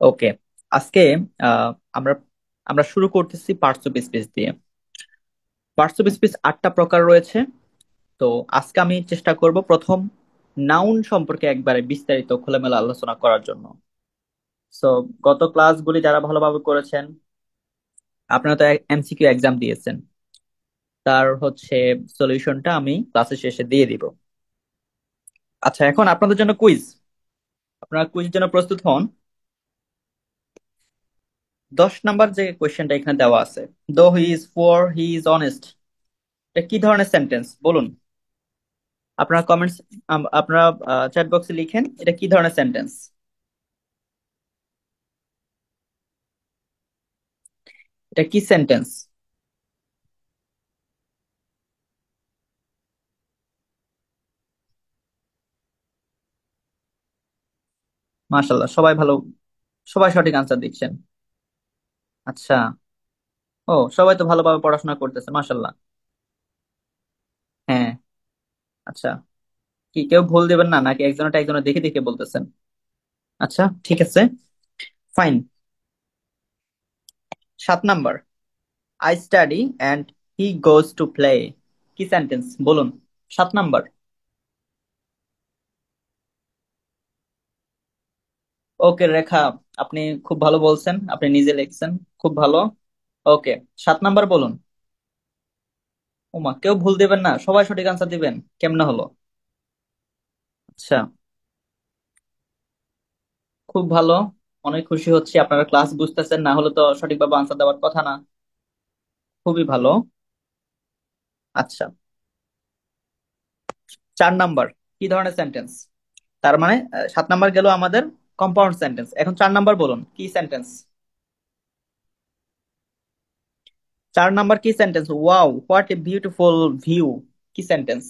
ওকে। আজকে আহ, আমরা আমরা শুরু করতেছি পার্টস অফ স্পিচ দিয়ে। পার্টস অফ স্পিচ 8টা প্রকার রয়েছে। তো আজকে আমি চেষ্টা করব প্রথম নাউন সম্পর্কে একবারে বিস্তারিত খোলামেলা আলোচনা করার জন্য। সো গত ক্লাসগুলি যারা ভালোভাবে করেছেন, আপনারা তো এমসিকিউ এক্সাম দিয়েছেন, তার হচ্ছে সলিউশনটা আমি ক্লাসের শেষে দিয়ে দিব। আচ্ছা, এখন আপনাদের জন্য কুইজ। আপনারা কুইজের জন্য প্রস্তুত হন। 10 নাম্বার যে কোয়েশ্চেনটা এখানে দেওয়া আছে, দো he is poor he is honest, এটা কি ধরনের সেন্টেন্স বলুন। আপনারা কমেন্টস, আপনারা চ্যাট বক্সে লিখেন এটা কি ধরনের সেন্টেন্স। এটা কি সেন্টেন্স? মাশাল্লাহ, সবাই ভালো, সবাই সঠিক আনসার দিচ্ছেন। আচ্ছা। ও, সবাই তো ভালোভাবে পড়াশোনা করতেছে, মাশাল্লাহ। হ্যাঁ। আচ্ছা, কি কেউ ভুল দেবেন না নাকি একজনটা একজনের দেখে দেখে বলতেছেন? আচ্ছা, ঠিক আছে, fine. 7 number, I study and he goes to play, কি সেন্টেন্স বলুন। 7 নাম্বার। ওকে রেখা, আপনি খুব ভালো বলছেন, আপনি নিজে লিখছেন, খুব ভালো। ওকে, 7 নাম্বার বলুন। ওমা, কেউ ভুল দেবেন না, সবাই সঠিক আনসার দিবেন, কেমনে হলো? আচ্ছা, খুব ভালো। অনেক খুশি হচ্ছি আপনারা ক্লাস বুঝতেছেন, না হলে তো সঠিকভাবে আনসার দেওয়ার কথা না। খুবই ভালো। আচ্ছা, 4 নাম্বার, কি ধরনের সেন্টেন্স? তার মানে 7 নাম্বার গেল আমাদের কম্পাউন্ড সেন্টেন্স, এখন 4 নাম্বার বলুন কি সেন্টেন্স। 4 নাম্বার কি sentence? Wow, what a beautiful view, কি সেন্টেন্স?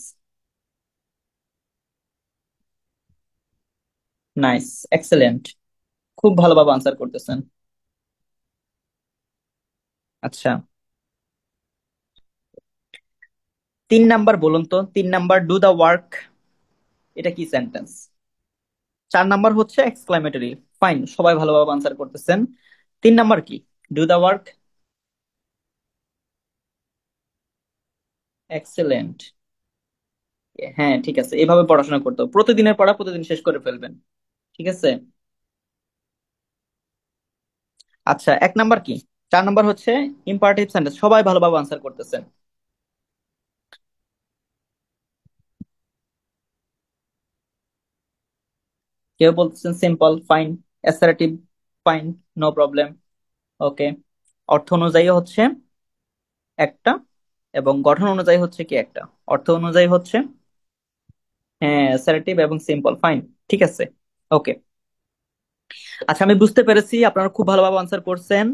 নাইস, এক্সেলেন্ট, খুব ভালোভাবে আনসার করতেছেন। আচ্ছা, 3 নাম্বার বলুন তো, 3 নাম্বার ডু দা ওয়ার্ক, এটা কি সেন্টেন্স? 4 নাম্বার হচ্ছে এক্সক্লামেটরি। ফাইন, সবাই ভালোভাবে আনসার করতেছেন। 3 নাম্বার কি? Do the work. এক্সেলেন্ট। হ্যাঁ, ঠিক আছে, এভাবে পড়াশোনা করতে হবে। প্রতিদিনের পড়া প্রতিদিন শেষ করে ফেলবেন, ঠিক আছে। আচ্ছা, 1 নাম্বার কি? 4 নাম্বার হচ্ছে ইম্পারেটিভ সেন্টেন্স, সবাই ভালোভাবে আনসার করতেছেন। কেউ বলতেছেন simple, fine. Assertive, fine, no problem. Okay, অর্থ অনুযায়ী হচ্ছে একটা, এবং গঠন অনুযায়ী হচ্ছে কি একটা। অর্থ অনুযায়ী হচ্ছে, হ্যাঁ, অ্যাসার্টিভ এবং সিম্পল, ফাইন, ঠিক আছে। ওকে। আচ্ছা, আমি বুঝতে পেরেছি আপনারা খুব ভালোভাবে আনসার করছেন।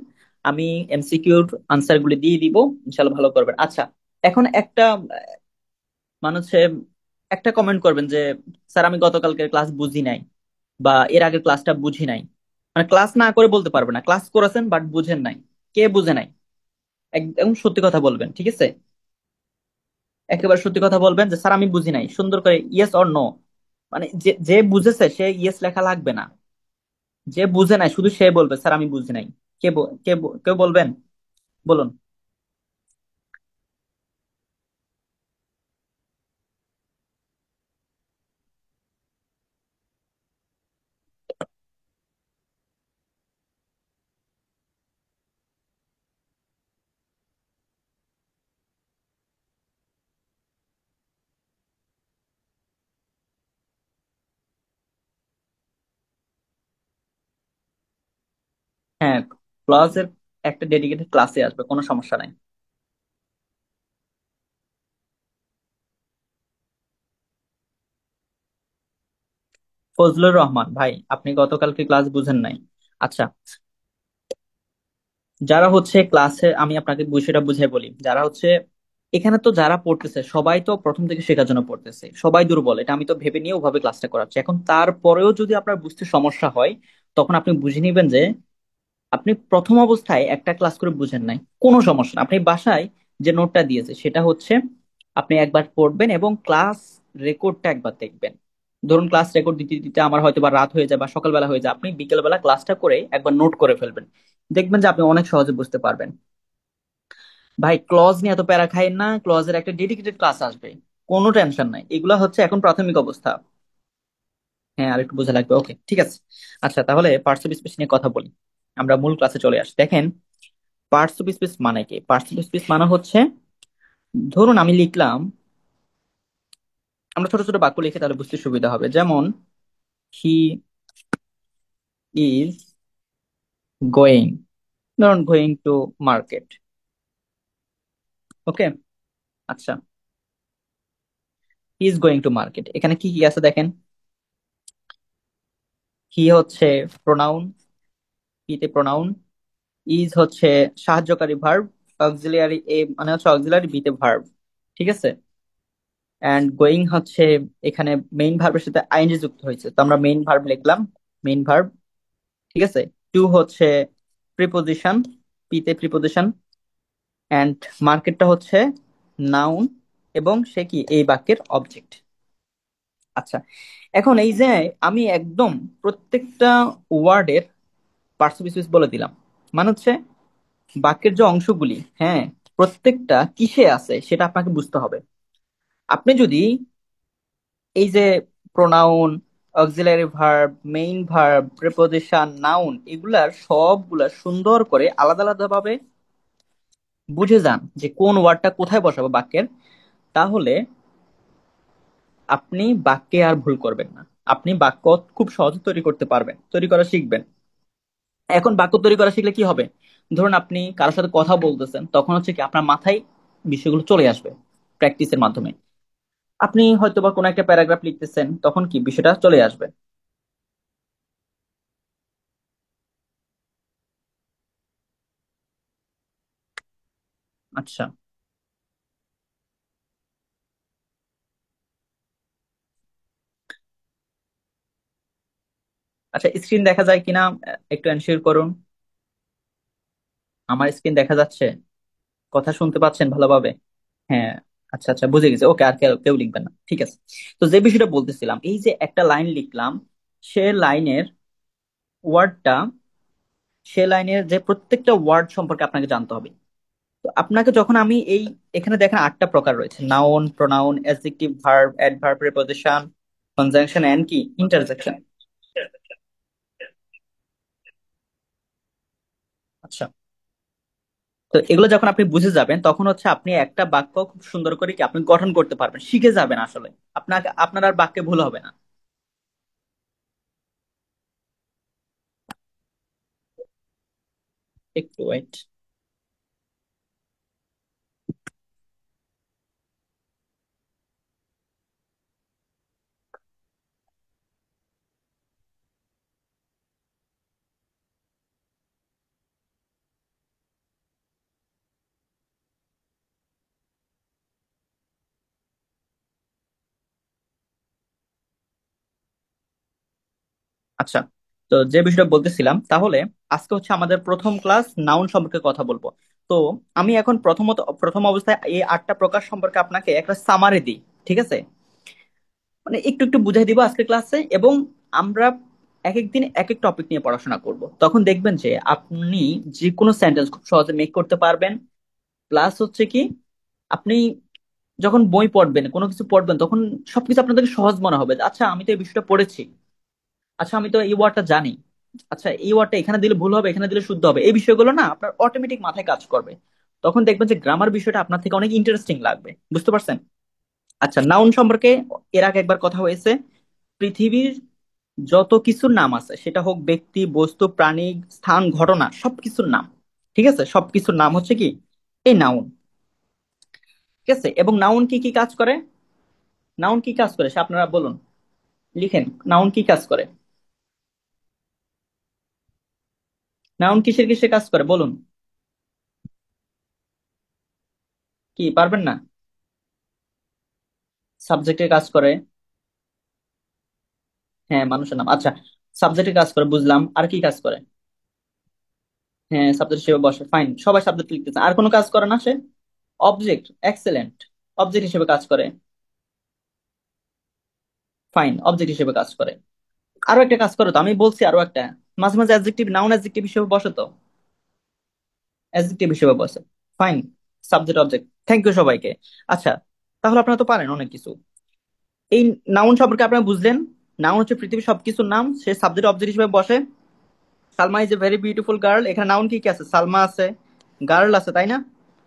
আমি এমসিকিউর আনসার গুলি দিয়ে দিব, ইনশাল্লাহ ভালো করবেন। আচ্ছা, এখন একটা মানুষ একটা কমেন্ট করবেন যে স্যার আমি গতকালকের ক্লাস বুঝি নাই, বা এর আগের ক্লাসটা বুঝি নাই। মানে ক্লাস না করে বলতে পারবে না, ক্লাস করেছেন বাট বুঝেন নাই। কে বুঝে নাই? একদম সত্যি কথা বলবেন, ঠিক আছে। একেবারে সত্যি কথা বলবেন যে স্যার আমি বুঝি নাই, সুন্দর করে ইয়েস অর নো। মানে যে যে বুঝেছে সে ইয়েস লেখা লাগবে না, যে বুঝে নাই শুধু সে বলবে স্যার আমি বুঝি নাই। কেউ বলবেন, বলুন। হ্যাঁ, ক্লাসের একটা ডেডিকেটেড ক্লাসে আসবে, কোনো সমস্যা নাই। ফজলুর রহমান ভাই, আপনি গতকালকে ক্লাস বুঝেন নাই। আচ্ছা, যারা হচ্ছে ক্লাসে, আমি আপনাকে বিষয়টা বুঝাই বলি, যারা হচ্ছে এখানে তো যারা পড়তেছে সবাই তো প্রথম থেকে শেখার জন্য পড়তেছে, সবাই দুর্বল, এটা আমি তো ভেবে নিয়ে ওভাবে ক্লাসটা করাচ্ছি। এখন তারপরেও যদি আপনার বুঝতে সমস্যা হয়, তখন আপনি বুঝে নিবেন যে আপনি প্রথম অবস্থায় একটা ক্লাস করে বুঝেন নাই। কোনো সমস্যা না, আপনি বাসায় যে নোটটা দিয়েছে সেটা হচ্ছে আপনি একবার পড়বেন এবং ক্লাস রেকর্ডটা একবার দেখবেন। ধরুন ক্লাস রেকর্ড দিতে দিতে আমার হয়তো বা রাত হয়ে যায় বা সকালবেলা হয়ে যায়, আপনি বিকেলবেলা ক্লাসটা করে একবার নোট করে ফেলবেন, দেখবেন যে আপনি অনেক সহজে বুঝতে পারবেন। ভাই ক্লজ নিয়ে এত প্যারা খাইেন না, ক্লজের একটা ডেডিকেটেড ক্লাস আসবে, কোনো টেনশন নাই, এগুলা হচ্ছে এখন প্রাথমিক অবস্থা। হ্যাঁ আর একটু বোঝা লাগবে, ওকে ঠিক আছে। আচ্ছা তাহলে পার্টস অফ স্পিচ নিয়ে কথা বলি, আমরা মূল ক্লাসে চলে আসি। দেখেন পার্টস অফ স্পিচ মানে কি? পার্টস অফ স্পিচ মানে হচ্ছে, ধরুন আমি লিখলাম, আমরা ছোট ছোট বাক্য লিখে তাহলে বুঝতে সুবিধা হবে, যেমন হি ইজ গোয়িং, ধরুন গোয়িং টু মার্কেট। ওকে, আচ্ছা, he is going to market, এখানে কি কি আছে দেখেন। হি হচ্ছে প্রোনাউন, পিতে প্রোনাউন, ইজ হচ্ছে সাহায্যকারী ভার্ব, অক্সিলিয়ারি এ মানে হচ্ছে অক্সিলিয়ারি বিতে ভার্ব, ঠিক আছে। এন্ড গোয়িং হচ্ছে এখানে মেইন ভার্বের সাথে আইএনজি যুক্ত হয়েছে, তো আমরা মেইন ভার্ব লিখলাম, মেইন ভার্ব, ঠিক আছে। টু হচ্ছে প্রিপোজিশন, পিতে প্রিপোজিশন, এন্ড মার্কেটটা হচ্ছে নাউন, এবং সে কি এই বাক্যের অবজেক্ট। আচ্ছা, এখন এই যে আমি একদম প্রত্যেকটা ওয়ার্ডের পার্টস অফ স্পিচ বলে দিলাম, মানে হচ্ছে বাক্যের যে অংশগুলি, হ্যাঁ, প্রত্যেকটা কিসে আছে সেটা আপনাকে বুঝতে হবে। আপনি যদি এই যে pronoun, auxiliary verb, main verb, preposition, noun, এগুলার সবগুলা সুন্দর করে আলাদা আলাদা ভাবে বুঝে যান যে কোন ওয়ার্ডটা কোথায় বসাবো বাক্যের, তাহলে আপনি বাক্যে আর ভুল করবেন না, আপনি বাক্য খুব সহজে তৈরি করতে পারবেন, তৈরি করা শিখবেন। এখন বাক্য তৈরি করা শিখলে কি হবে, ধরুন আপনি কারোর সাথে কথা বলতেছেন, তখন হচ্ছে কি আপনার মাথায় বিষয়গুলো চলে আসবে প্র্যাকটিসের মাধ্যমে। আপনি হয়তো বা কোনো একটা প্যারাগ্রাফ লিখতেছেন, তখন কি বিষয়টা চলে আসবে। আচ্ছা, আচ্ছা স্ক্রিন দেখা যায় কিনা একটু এনশিওর করুন। আমার স্ক্রিন দেখা যাচ্ছে, কথা শুনতে পাচ্ছেন ভালোভাবে? হ্যাঁ, আচ্ছা আচ্ছা বুঝে গেছে, ওকে, আর কেউ কেউ লিখবেন না, ঠিক আছে। তো যে বিষয়টা বলতেছিলাম, এই যে একটা লাইন লিখলাম, সে লাইনের ওয়ার্ডটা, সে লাইনের যে প্রত্যেকটা ওয়ার্ড সম্পর্কে আপনাকে জানতে হবে। তো আপনাকে যখন আমি এই, এখানে দেখেন আটটা প্রকার রয়েছে, noun, pronoun, adjective, verb, adverb, preposition, conjunction and কি ইন্টারজেকশন। আচ্ছা, তো এগুলো যখন আপনি বুঝে যাবেন, তখন হচ্ছে আপনি একটা বাক্য খুব সুন্দর করে কি আপনি গঠন করতে পারবেন, শিখে যাবেন আসলে, আপনাকে আপনার আর বাক্যে ভুল হবে না। একটু ওয়েট। আচ্ছা, তো যে বিষয়টা বলতেছিলাম, তাহলে আজকে হচ্ছে আমাদের প্রথম ক্লাস, নাউন সম্পর্কে কথা বলবো। তো আমি এখন প্রথম অবস্থায় এই আটটা প্রকার সম্পর্কে আপনাকে একটা সামারি দিই, ঠিক আছে, মানে একটু একটু বুঝাই দিব আজকে ক্লাসে, এবং আমরা এক এক দিন এক এক টপিক নিয়ে পড়াশোনা করব, তখন দেখবেন যে আপনি যে কোনো সেন্টেন্স খুব সহজে মেক করতে পারবেন। প্লাস হচ্ছে কি, আপনি যখন বই পড়বেন, কোনো কিছু পড়বেন, তখন সবকিছু আপনাদের সহজ মনে হবে, যে, আচ্ছা আমি তো এই বিষয়টা পড়েছি, আচ্ছা আমি তো এই ওয়ার্ডটা জানি, আচ্ছা এই ওয়ার্ডটা এখানে দিলে ভুল হবে, এখানে দিলে শুদ্ধ হবে, এই বিষয়গুলো না আপনার অটোমেটিক মাথায় কাজ করবে। তখন দেখবেন যে গ্রামার বিষয়টা আপনার থেকে অনেক ইন্টারেস্টিং লাগবে, বুঝতে পারছেন? আচ্ছা, নাউন সম্পর্কে এর আগে একবার কথা হয়েছে। পৃথিবীর যত কিছুর নাম আছে, সেটা হোক ব্যক্তি, বস্তু, প্রাণী, স্থান, ঘটনা, সবকিছুর নাম, ঠিক আছে, সবকিছুর নাম হচ্ছে কি এই নাউন, ঠিক আছে। এবং নাউন কি কি কাজ করে, নাউন কি কাজ করে সে আপনারা বলুন, লিখেন, নাউন কি কাজ করে, নাউন কিসের কিসের কাজ করে বলুন। কি পারবেন না? সাবজেক্টের কাজ করে, হ্যাঁ মানুষের নাম, আচ্ছা, সাবজেক্টের কাজ করে বুঝলাম, আর কি কাজ করে? হ্যাঁ সাবজেক্ট হিসেবে বসে, ফাইন, সবাই সাবজেক্ট লিখতেছে, আর কোনো কাজ করে না সে? অবজেক্ট, এক্সেলেন্ট, অবজেক্ট হিসেবে কাজ করে। ফাইন, অবজেক্ট হিসেবে কাজ করে। আরো একটা কাজ করে তো, আমি বলছি আরো একটা, মাঝে মাঝে অ্যাডজেক্টিভ নাউন অ্যাডজেক্টিভ হিসেবে বসে তো, অ্যাডজেক্টিভ হিসেবে বসে। Fine, subject object. Thank you সবাইকে। আচ্ছা, তাহলে আপনারা তো পারেন অনেক কিছু। এই নাউন সম্পর্কে আপনারা বুঝলেন, নাউন হচ্ছে পৃথিবীর সবকিছুর নাম, সে সাবজেক্ট অবজেক্ট হিসেবে বসে। Salma is a very beautiful girl, এখানে নাউন কি কি আছে? সালমা আছে, গার্ল আছে, তাই না?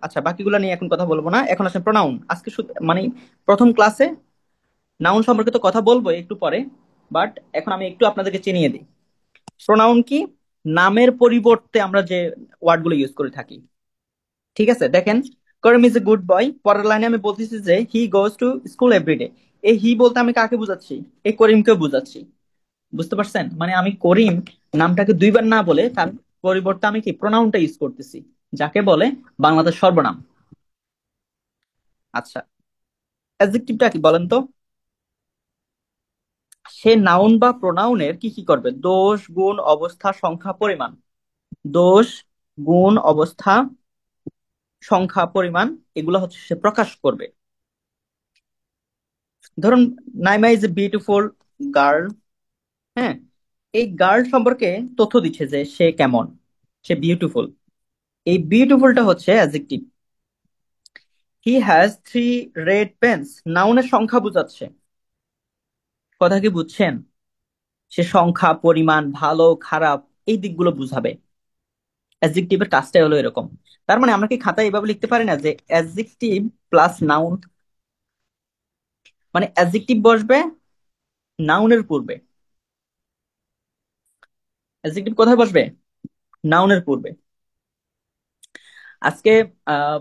আচ্ছা, বাকিগুলো নিয়ে এখন কথা বলবো না, এখন আসেন প্রোনাউন। আজকে মানে প্রথম ক্লাসে নাউন সম্পর্কে তো কথা বলবো একটু পরে, বাট এখন আমি একটু আপনাদেরকে চিনিয়ে দিই। প্রোনাউন কি? নামের পরিবর্তে আমরা যে ওয়ার্ড গুলো ইউজ করে থাকি। ঠিক আছে, দেখেন, করিম ইজ এ গুড বয়, পরের লাইনে আমি বলতেছি যে হি গোজ টু স্কুল এভরিডে। এই হি বলতে আমি কাকে বুঝাচ্ছি? এই করিমকে বুঝাচ্ছি। বুঝতে পারছেন? মানে আমি করিম নামটাকে দুইবার না বলে তার পরিবর্তে আমি কি প্রোনাউনটা ইউজ করতেছি, যাকে বলে বাংলাদেশ সর্বনাম। আচ্ছা, অ্যাডজেক্টিভটা কি বলেন তো? সে নাউন বা প্রোনাউনের কি কি করবে? দোষ, গুণ, অবস্থা, সংখ্যা, পরিমাণ। দোষ, গুণ, অবস্থা, সংখ্যা, পরিমাণ, এগুলো হচ্ছে সে প্রকাশ করবে। ধরুন, Naima is a beautiful girl. হ্যাঁ, এই গার্ল সম্পর্কে তথ্য দিচ্ছে যে সে কেমন, সে বিউটিফুল। এই বিউটিফুলটা হচ্ছে adjective. He has three red pens, নাউনের সংখ্যা বোঝাচ্ছে। কথা কি বুঝছেন? সে সংখ্যা, পরিমাণ, ভালো খারাপ এই দিকগুলো বুঝাবে। অ্যাডজেক্টিভের কাজটাই হলো এরকম। তার মানে আমরা কি খাতায় এভাবে লিখতে পারি না যে অ্যাডজেক্টিভ প্লাস নাউন? মানে অ্যাডজেক্টিভ বসবে নাউনের পূর্বে। অ্যাডজেক্টিভ কোথায় বসবে? নাউনের পূর্বে। আজকে আহ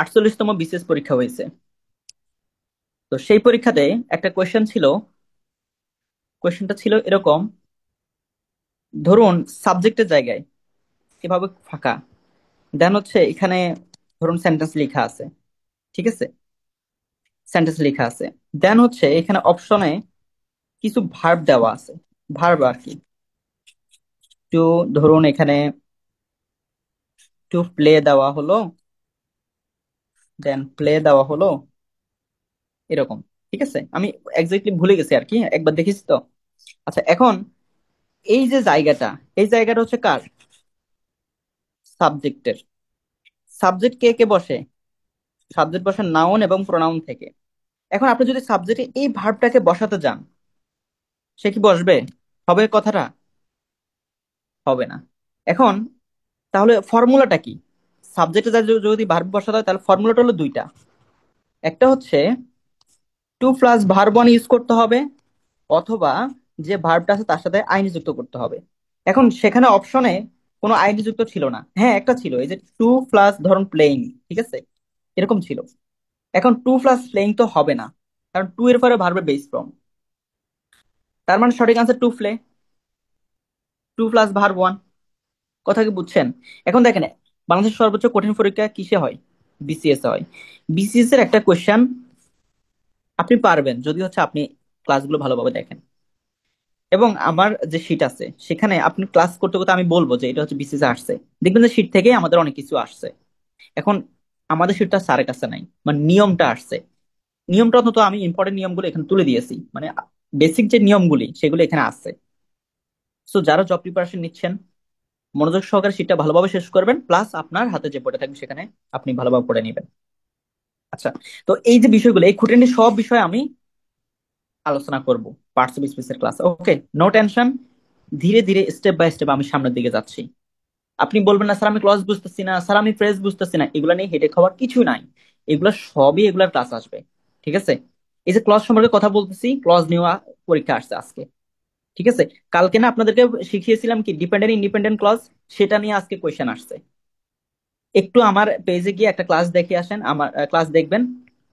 48তম বিসিএস পরীক্ষা হয়েছে। তো সেই পরীক্ষাতে একটা কোয়েশ্চেন ছিল। কোয়েশ্চেনটা ছিল এরকম, ধরুন সাবজেক্টের জায়গায় এভাবে ফাঁকা, দেন হচ্ছে এখানে ধরুন সেন্টেন্স লেখা আছে। ঠিক আছে, সেন্টেন্স লেখা আছে, দেন হচ্ছে এখানে অপশনে কিছু ভার্ব দেওয়া আছে। ভার্ব আর কি, টু, ধরুন এখানে টু প্লে দেওয়া হলো, দেন প্লে দেওয়া হলো, এরকম। ঠিক আছে, আমি এক্স্যাক্টলি ভুলে গেছি আর কি, একবার দেখেছি তো। আচ্ছা, এখন এই যে জায়গাটা, এই জায়গাটা হচ্ছে কার? সাবজেক্টের। সাবজেক্ট কে কে বসে? সাবজেক্ট বসে নাউন এবং প্রোনাউন থেকে। এখন আপনি যদি সাবজেক্টে এই ভার্বটাকে বসাতে যান, সে কি বসবে? হবে কথাটা? হবে না। এখন তাহলে ফর্মুলাটা কি? সাবজেক্টে যদি ভার্ব বসাতে হয় তাহলে ফর্মুলাটা হলো দুইটা। একটা হচ্ছে to plus verb one use করতে হবে, অথবা যে ভার্বটা আছে তার সাথে আইনি যুক্ত করতে হবে। এখন সেখানে অপশনে কোনো আইনি যুক্ত ছিল না। হ্যাঁ, একটা ছিল, এই যে টু প্লাস ধরুন প্লেইং, ঠিক আছে, এরকম ছিল। এখন টু প্লাস প্লেইং তো হবে না, কারণ টু এর পরে ভার্বের বেস ফর্ম। তার মানে সঠিক answer to play, to plus verb one. কথা কি বুঝছেন? এখন দেখেন, বাংলাদেশের সর্বোচ্চ কঠিন পরীক্ষা কিসে হয়? বিসিএস হয়। বিসিএস এর একটা কোয়েশ্চেন আপনি পারবেন যদি হচ্ছে আপনি ক্লাসগুলো ভালোভাবে দেখেন। এবং আমার যে শীট আছে সেখানে আপনি ক্লাস করতে করতে আমি বলবো যে এটা হচ্ছে বিসিএস আসছে, দেখবেন যে শীট থেকে আমাদের অনেক কিছু আসছে। এখন আমাদের শীটটা স্যারের কাছে নাই, মানে নিয়মটা আসছে। নিয়মটা অন্তত আমি ইম্পর্টেন্ট নিয়মগুলো এখানে তুলে দিয়েছি, মানে বেসিক যে নিয়মগুলি সেগুলো এখানে আসছে। সো যারা জব প্রিপারেশন নিচ্ছেন, মনোযোগ সহকারে শীটটা ভালোভাবে শেষ করবেন, প্লাস আপনার হাতে যে পড়ে থাকবে সেখানে আপনি ভালোভাবে পড়ে নেবেন। আচ্ছা, তো এই যে বিষয়গুলো, এই খুঁটিনাটি সব বিষয় আমি আলোচনা করব পার্টস অফ স্পিচের ক্লাসে। ওকে, নো টেনশন, ধীরে ধীরে স্টেপ বাই স্টেপ আমি সামনের দিকে যাচ্ছি। আপনি বলবেন না স্যার আমি ক্লজ বুঝতেছি না, স্যার আমি ফ্রেজ বুঝতেছি না, এগুলা নিয়ে হেডেক হওয়ার কিছু নাই। এগুলা সবই এগুলার ক্লাস আসবে। ঠিক আছে, এই যে ক্লজ সম্পর্কে কথা বলতেছি, ক্লজ নেওয়া পরীক্ষা আসছে আজকে। ঠিক আছে, কালকে না আপনাদেরকে শিখিয়েছিলাম কি ডিপেন্ডেন্ট ইন্ডিপেন্ডেন্ট ক্লজ, সেটা নিয়ে আজকে কোয়েশ্চেন আসছে। একটু আমার পেজে গিয়ে একটা ক্লাস দেখে আসেন, আমার ক্লাস দেখবেন।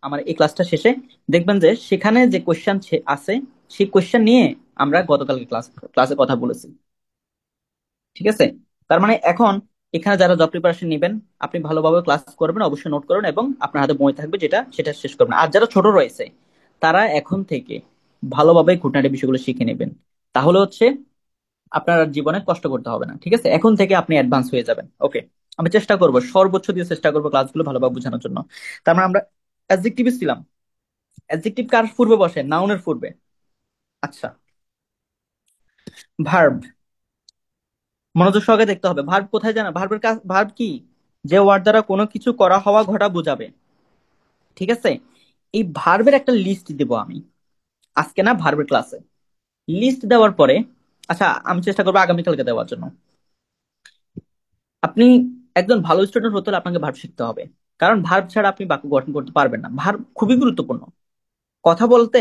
আমার এই ক্লাসটা শেষে দেখবেন যে সেখানে যে কোয়েশ্চেন আছে, সেই কোয়েশ্চেন নিয়ে আমরা গতকালকে ক্লাসে কথা বলেছি। ঠিক আছে, তার মানে এখন এখানে যারা জব প্রিপারেশন নেবেন, আপনি ভালোভাবে ক্লাস করবেন, অবশ্যই নোট করুন এবং আপনার হাতে বই থাকবে, যেটা সেটা শেষ করবেন। আর যারা ছোট রয়েছে তারা এখন থেকে ভালোভাবে খুঁটিনাটি বিষয়গুলো শিখে নেবেন, তাহলে হচ্ছে আপনার আর জীবনে কষ্ট করতে হবে না। ঠিক আছে, এখন থেকে আপনি অ্যাডভান্স হয়ে যাবেন। ওকে, আমি চেষ্টা করব, সর্বোচ্চ দিয়ে চেষ্টা করবো ক্লাসগুলো ভালোভাবে বোঝানোর জন্য। তার মানে আমরা অ্যাডজেক্টিভ ছিলাম। অ্যাডজেক্টিভ কার পূর্বে বসে? নাউনের পূর্বে। আচ্ছা, ভার্ব, মনোযোগ সহকারে দেখতে হবে। ভার্ব কোথায় জানা, ভার্বের কাজ, ভার্ব কি, যে ওয়ার্ড দ্বারা কোনো কিছু করা হওয়া ঘটা বোঝাবে। ঠিক আছে, এই ভার্বের একটা লিস্ট দেব আমি আজকে, না ভার্বের ক্লাসে। লিস্ট দেওয়ার পরে, আচ্ছা আমি চেষ্টা করবো আগামীকালকে দেওয়ার জন্য। আপনি একজন ভালো স্টুডেন্ট হতে হলে আপনাকে ভার্ব শিখতে হবে, কারণ ভার্ব ছাড়া আপনি বাক্য গঠন করতে পারবেন না। ভার্ব খুবই গুরুত্বপূর্ণ। কথা বলতে,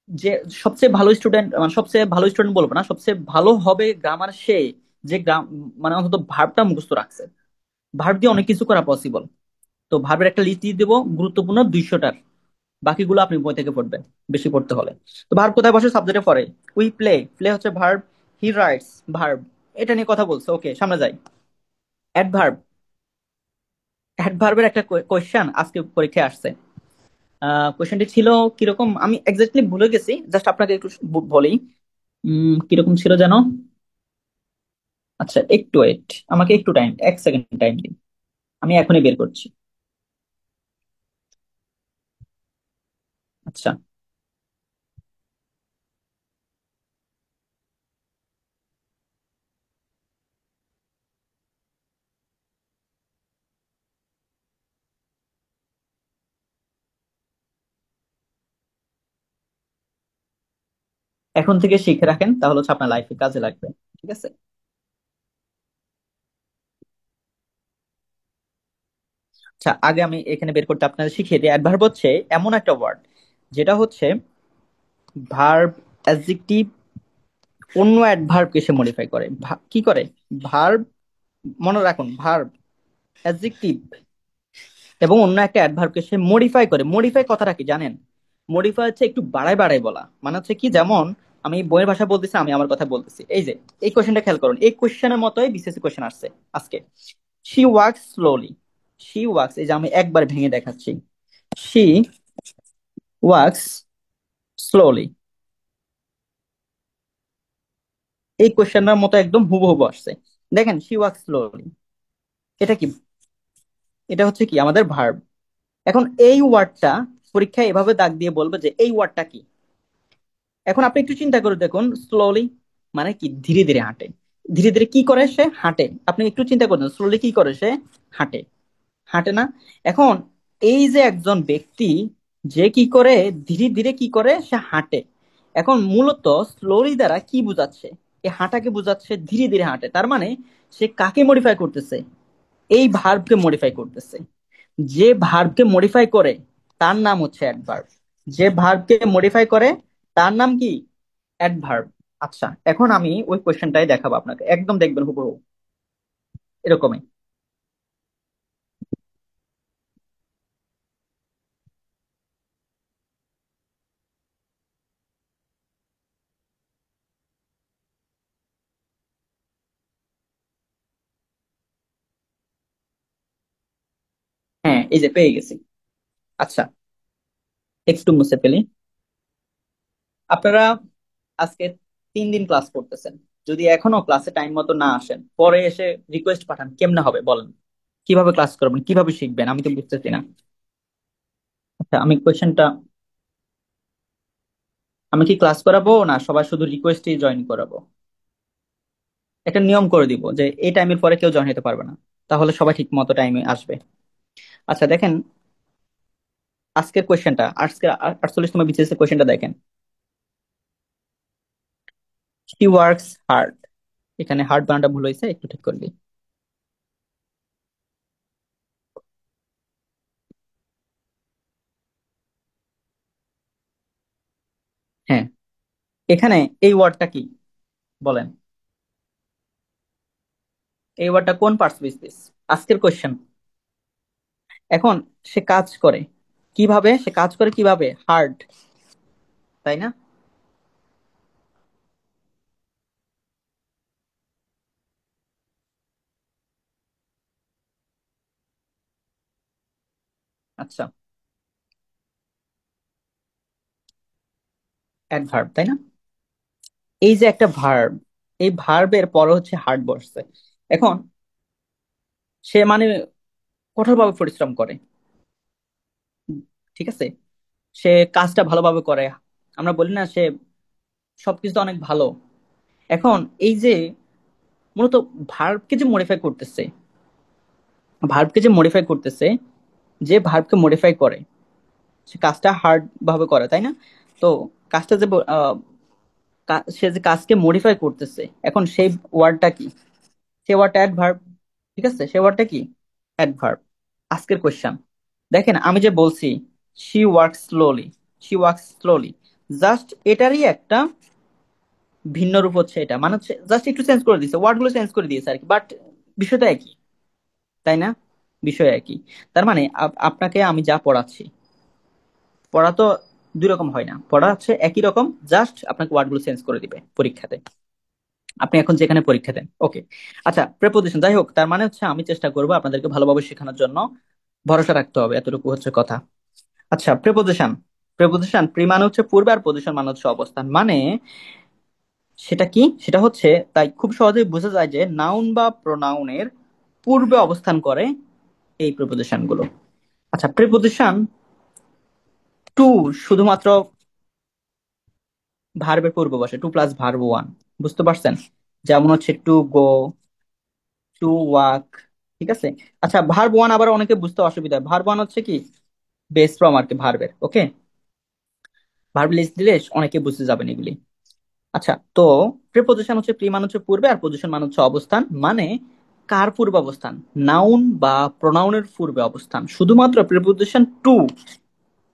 যে সবচেয়ে ভালো স্টুডেন্ট, মানে সবচেয়ে ভালো স্টুডেন্ট বলবো না, সবচেয়ে ভালো হবে গ্রামার সে, যে গ্রাম, মানে অন্তত ভার্বটা মুখস্থ রাখছে। ভার্ব দিয়ে অনেক কিছু করা পসিবল। তো ভার্বের একটা লিস্ট দিয়ে দেবো গুরুত্বপূর্ণ 200টার, বাকিগুলো আপনি বই থেকে পড়বেন বেশি পড়তে হলে। তো ভার্ব কোথায় বসে, সাবজেক্টে পড়ে। উই প্লে, প্লে হচ্ছে ভার্ব। He writes, verb. এটা নিয়ে কথা বলছে, ওকে সামনে যাই। অ্যাডভার্ব, অ্যাডভার্বের একটা কোয়েশ্চেন আজকে পরীক্ষায় আসছে। কোয়েশ্চেনটি ছিল কিরকম, আমি এক্স্যাক্টলি ভুলে গেছি, জাস্ট আপনাকে একটু বলি। কিরকম ছিল যেন। আচ্ছা একটু ওয়েট, আমাকে একটু টাইম, 1 সেকেন্ড টাইম দিন, আমি এখনই বের করছি। আচ্ছা, এখন থেকে শিখে রাখেন, তাহলে হচ্ছে আপনার লাইফে কাজে লাগবে। ঠিক আছে। আচ্ছা, আগে আমি এখানে বের করতে আপনাদের শিখিয়ে দিই। অ্যাডভার্ব হচ্ছে এমন একটা ওয়ার্ড যেটা হচ্ছে ভার্ব, অ্যাডজেক্টিভ, অন্য অ্যাডভার্বকে সে মডিফাই করে। কি করে, ভার্ব, মনে রাখুন, ভার্ব, অ্যাডজেক্টিভ এবং অন্য একটা অ্যাডভার্বকে সে মডিফাই করে। মডিফাই কথাটা কি জানেন? মডিফাই হচ্ছে একটু বাড়ায় বাড়ায় বলা, মানে হচ্ছে কি, যেমন আমি বইয়ের ভাষা বলতেছি, আমি আমার কথা বলতেছি। এই যে এই কোশ্চেনটা খেয়াল করুন, এই কোশ্চেনের মতোই বিসিএস কোশ্চেন আসছে আজকে। She works slowly, she works, এই যে আমি একবার ভেঙে দেখাচ্ছি। শি ওয়ার্কস স্লোলি, এই কোশ্চেনটার মতো একদম হুবহু আসছে। দেখেন, শি ওয়ার্কস স্লোলি, এটা কি, এটা হচ্ছে কি আমাদের ভার্ব। এখন এই ওয়ার্ডটা পরীক্ষায় এভাবে দাগ দিয়ে বলবে যে এই ওয়ার্ডটা কি। এখন আপনি একটু চিন্তা করে দেখুন, স্লোলি মানে কি, ধীরে ধীরে হাঁটে। ধীরে ধীরে কি করে, সে হাঁটে। আপনি একটু চিন্তা করুন, স্লোলি কি করে, সে হাঁটে, হাঁটে না? এখন এই যে একজন ব্যক্তি, যে কি করে, ধীরে ধীরে কি করে, সে হাঁটে। এখন মূলত স্লোলি দ্বারা কি বোঝাচ্ছে, এই হাঁটাকে বোঝাচ্ছে, ধীরে ধীরে হাঁটে। তার মানে সে কাকে মডিফাই করতেছে, এই ভার্বকে মডিফাই করতেছে। যে ভার্বকে মডিফাই করে তার নাম হচ্ছে অ্যাডভার্ব। যে ভার্বকে মডিফাই করে তার নাম কি, অ্যাডভার্ব। আচ্ছা, এখন আমি ওই কোশ্চেনটাই দেখাবো আপনাকে, একদম দেখবেন হুবহু এরকমই। হ্যাঁ, এই যে পেয়ে গেছি। আচ্ছা, একটু মুছে ফেলি। আপনারা আজকে 3 দিন ক্লাস করতেছেন, যদি এখনো ক্লাসে টাইম মতো না আসেন, পরে এসে রিকোয়েস্ট পাঠান, কেমনে হবে বলেন? কিভাবে ক্লাস করবেন, কিভাবে শিখবেন, আমি তো বুঝতেছি না। আচ্ছা, আমি কোশ্চেনটা, আমি কি ক্লাস করাবো না সবাই শুধু রিকোয়েস্টই জয়েন করাবো? একটা নিয়ম করে দিব যে এই টাইমের পরে কেউ জয়েন হতে পারবে না, তাহলে সবাই ঠিক মতো টাইমে আসবে। আচ্ছা দেখেন, আজকের কোয়েশ্চেনটা, আজকের 48তম বিসিএস এর কোয়েশ্চেনটা দেখেন। শি ওয়ার্কস হার্ড, এখানে হার্ড বানানটা ভুল হয়েছে, একটু ঠিক করলি। হ্যাঁ, এখানে এই ওয়ার্ডটা কি বলেন, এই ওয়ার্ডটা কোন পার্টস আজকের কোয়েশ্চেন। এখন সে কাজ করে কিভাবে, সে কাজ করে কিভাবে, হার্ড, তাই না? আচ্ছা, অ্যাডভার্ব, তাই না? এই যে একটা ভার্ব, এই ভার্বের পরে হচ্ছে হার্ড বসছে। এখন সে মানে কঠোরভাবে পরিশ্রম করে, ঠিক আছে, সে কাজটা ভালোভাবে করে। আমরা বলি না, সে সবকিছু তো অনেক ভালো। এখন এই যে মূলত ভার্বকে যে মডিফাই করতেছে, ভার্বকে যে মডিফাই করতেছে, যে ভার্বকে মডিফাই করে সে কাজটা হার্ড ভাবে করে, তাই না? তো কাজটা যে সে যে কাজকে মডিফাই করতেছে, এখন সেই ওয়ার্ডটা কি? সে ওয়ার্ডটা অ্যাডভার্ব। ঠিক আছে, সে ওয়ার্ডটা কি? অ্যাডভার্ব। আজকের কোশ্চেন দেখেন, আমি যে বলছি she works slowly, she works slowly, just এটারই একটা ভিন্ন রূপ হচ্ছে এটা, মানে হচ্ছে জাস্ট একটু চেঞ্জ করে দিয়েছে, ওয়ার্ড গুলো চেঞ্জ করে দিয়েছে আর কি, বাট বিষয়টা একই, তাই না? বিষয় একই। তার মানে আপনাকে আমি যা পড়াচ্ছি, পড়া তো দুই রকম হয় না, পড়া হচ্ছে একই রকম, জাস্ট আপনাকে ওয়ার্ড গুলো চেঞ্জ করে দিবে পরীক্ষাতে। আপনি এখন যেখানে পরীক্ষা দেন, ওকে। আচ্ছা, প্রেপোজিশন যাই হোক, তার মানে হচ্ছে আমি চেষ্টা করবো আপনাদেরকে ভালোভাবে শেখানোর জন্য, ভরসা রাখতে হবে, এতটুকু হচ্ছে কথা। আচ্ছা, প্রেপোজিশন। প্রেপোজিশন প্রি মানে হচ্ছে পূর্বে, আর পজিশন মানে হচ্ছে অবস্থান, মানে সেটা কি? সেটা হচ্ছে, তাই খুব সহজেই বোঝা যায় যে নাউন বা প্রোনাউনের পূর্বে অবস্থান করে এই প্রিপোজিশন গুলো। আচ্ছা, প্রিপোজিশন টু শুধুমাত্র ভার্বের পূর্বে বসে, টু প্লাস ভার্ব ওয়ান, বুঝতে পারছেন? যেমন হচ্ছে টু গো, টু ওয়াক, ঠিক আছে। আচ্ছা, ভার্ব ওয়ান আবার অনেকে বুঝতে অসুবিধা, ভার্ব ওয়ান হচ্ছে কি বেস ফর্ম আর কি ভার্বের, ওকে। ভার্ব লিস্ট দিলে অনেকে বুঝতে যাবেন এগুলি। আচ্ছা, তো প্রিপোজিশন হচ্ছে প্রি মানে হচ্ছে পূর্বে, আর পজিশন মানে হচ্ছে অবস্থান, মানে কার পূর্বে অবস্থান? নাউন বা প্রোনাউনের পূর্বে অবস্থান। শুধুমাত্র প্রিপোজিশন টু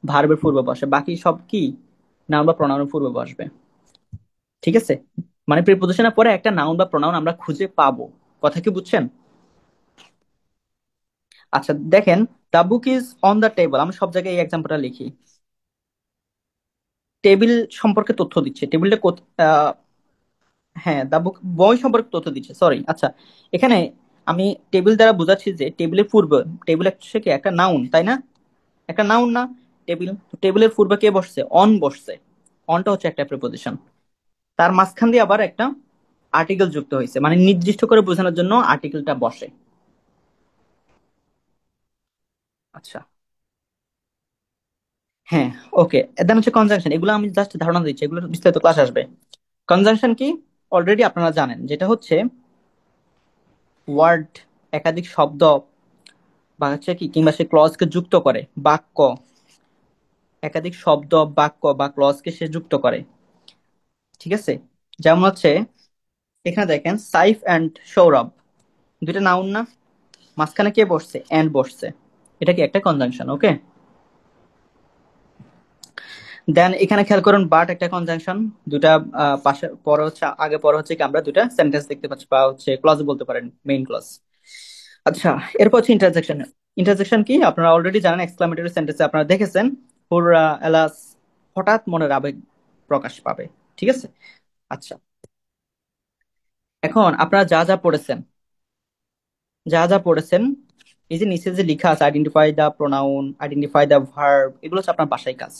ভার্বের পূর্বে বসে, বাকি সব কি নাউন বা প্রোনাউনের পূর্বে বসবে। ঠিক আছে, মানে প্রিপোজিশনের পরে একটা নাউন বা প্রোনাউন আমরা খুঁজে পাবো। কথা কি বুঝছেন? আচ্ছা দেখেন, the book is on the table, আমি সব জায়গায় এই এক্সাম্পলটা লিখি। টেবিল সম্পর্কে তথ্য দিচ্ছে, টেবিলটা হ্যাঁ, দা বুক বই সম্পর্কে তথ্য দিচ্ছে, সরি। আচ্ছা, এখানে আমি টেবিল দ্বারা বোঝাচ্ছি যে টেবিলের পূর্বে, টেবিল হচ্ছে কি একটা নাউন, তাই না? একটা নাউন না টেবিল? টেবিলের পূর্বে কে বসছে? অন বসছে। অনটা হচ্ছে একটা প্রিপোজিশন, তার মাঝখান দিয়ে আবার একটা আর্টিকেল যুক্ত হয়েছে, মানে নির্দিষ্ট করে বোঝানোর জন্য আর্টিকেলটা বসে। আচ্ছা, হ্যাঁ, ওকে। দেন হচ্ছে কনজাংশন, এগুলো আমি জাস্ট ধারণা দিচ্ছি, এগুলো বিস্তারিত ক্লাস আসবে। কনজাংশন কি অলরেডি আপনারা জানেন, যেটা হচ্ছে ওয়ার্ড, একাধিক শব্দ বা হচ্ছে কি, কিংবা সে ক্লজকে যুক্ত করে, বাক্য, একাধিক শব্দ, বাক্য বা ক্লজকে সে যুক্ত করে। ঠিক আছে, যেমন হচ্ছে এখানে দেখেন সাইফ অ্যান্ড সৌরভ, দুইটা নাউন না? মাঝখানে কে বসছে? এন্ড বসছে। এটা কি একটা কনজাংশন, ওকে। দেন এখানে খেয়াল করুন, বাট একটা কনজাংশন। দুটা পাশে পরে হচ্ছে, আগে পরে হচ্ছে কি আমরা দুটা সেন্টেন্স দেখতে পাচ্ছি, বা হচ্ছে ক্লজ বলতে পারেন, মেইন ক্লজ। আচ্ছা, এরপর হচ্ছে ইন্টারজেকশন। ইন্টারজেকশন কি আপনারা অলরেডি জানেন, এক্সক্লামেটরি সেন্টেন্সে আপনারা দেখেছেন, হুররা, এলাস, হঠাৎ মনের আবেগ প্রকাশ পাবে। ঠিক আছে। আচ্ছা, এখন আপনারা যা যা পড়েছেন, যা যা পড়েছেন, এই যে নিচে যে লেখা আছে identify the pronoun, identify the verb, এগুলো হচ্ছে আপনার বাসায় কাজ।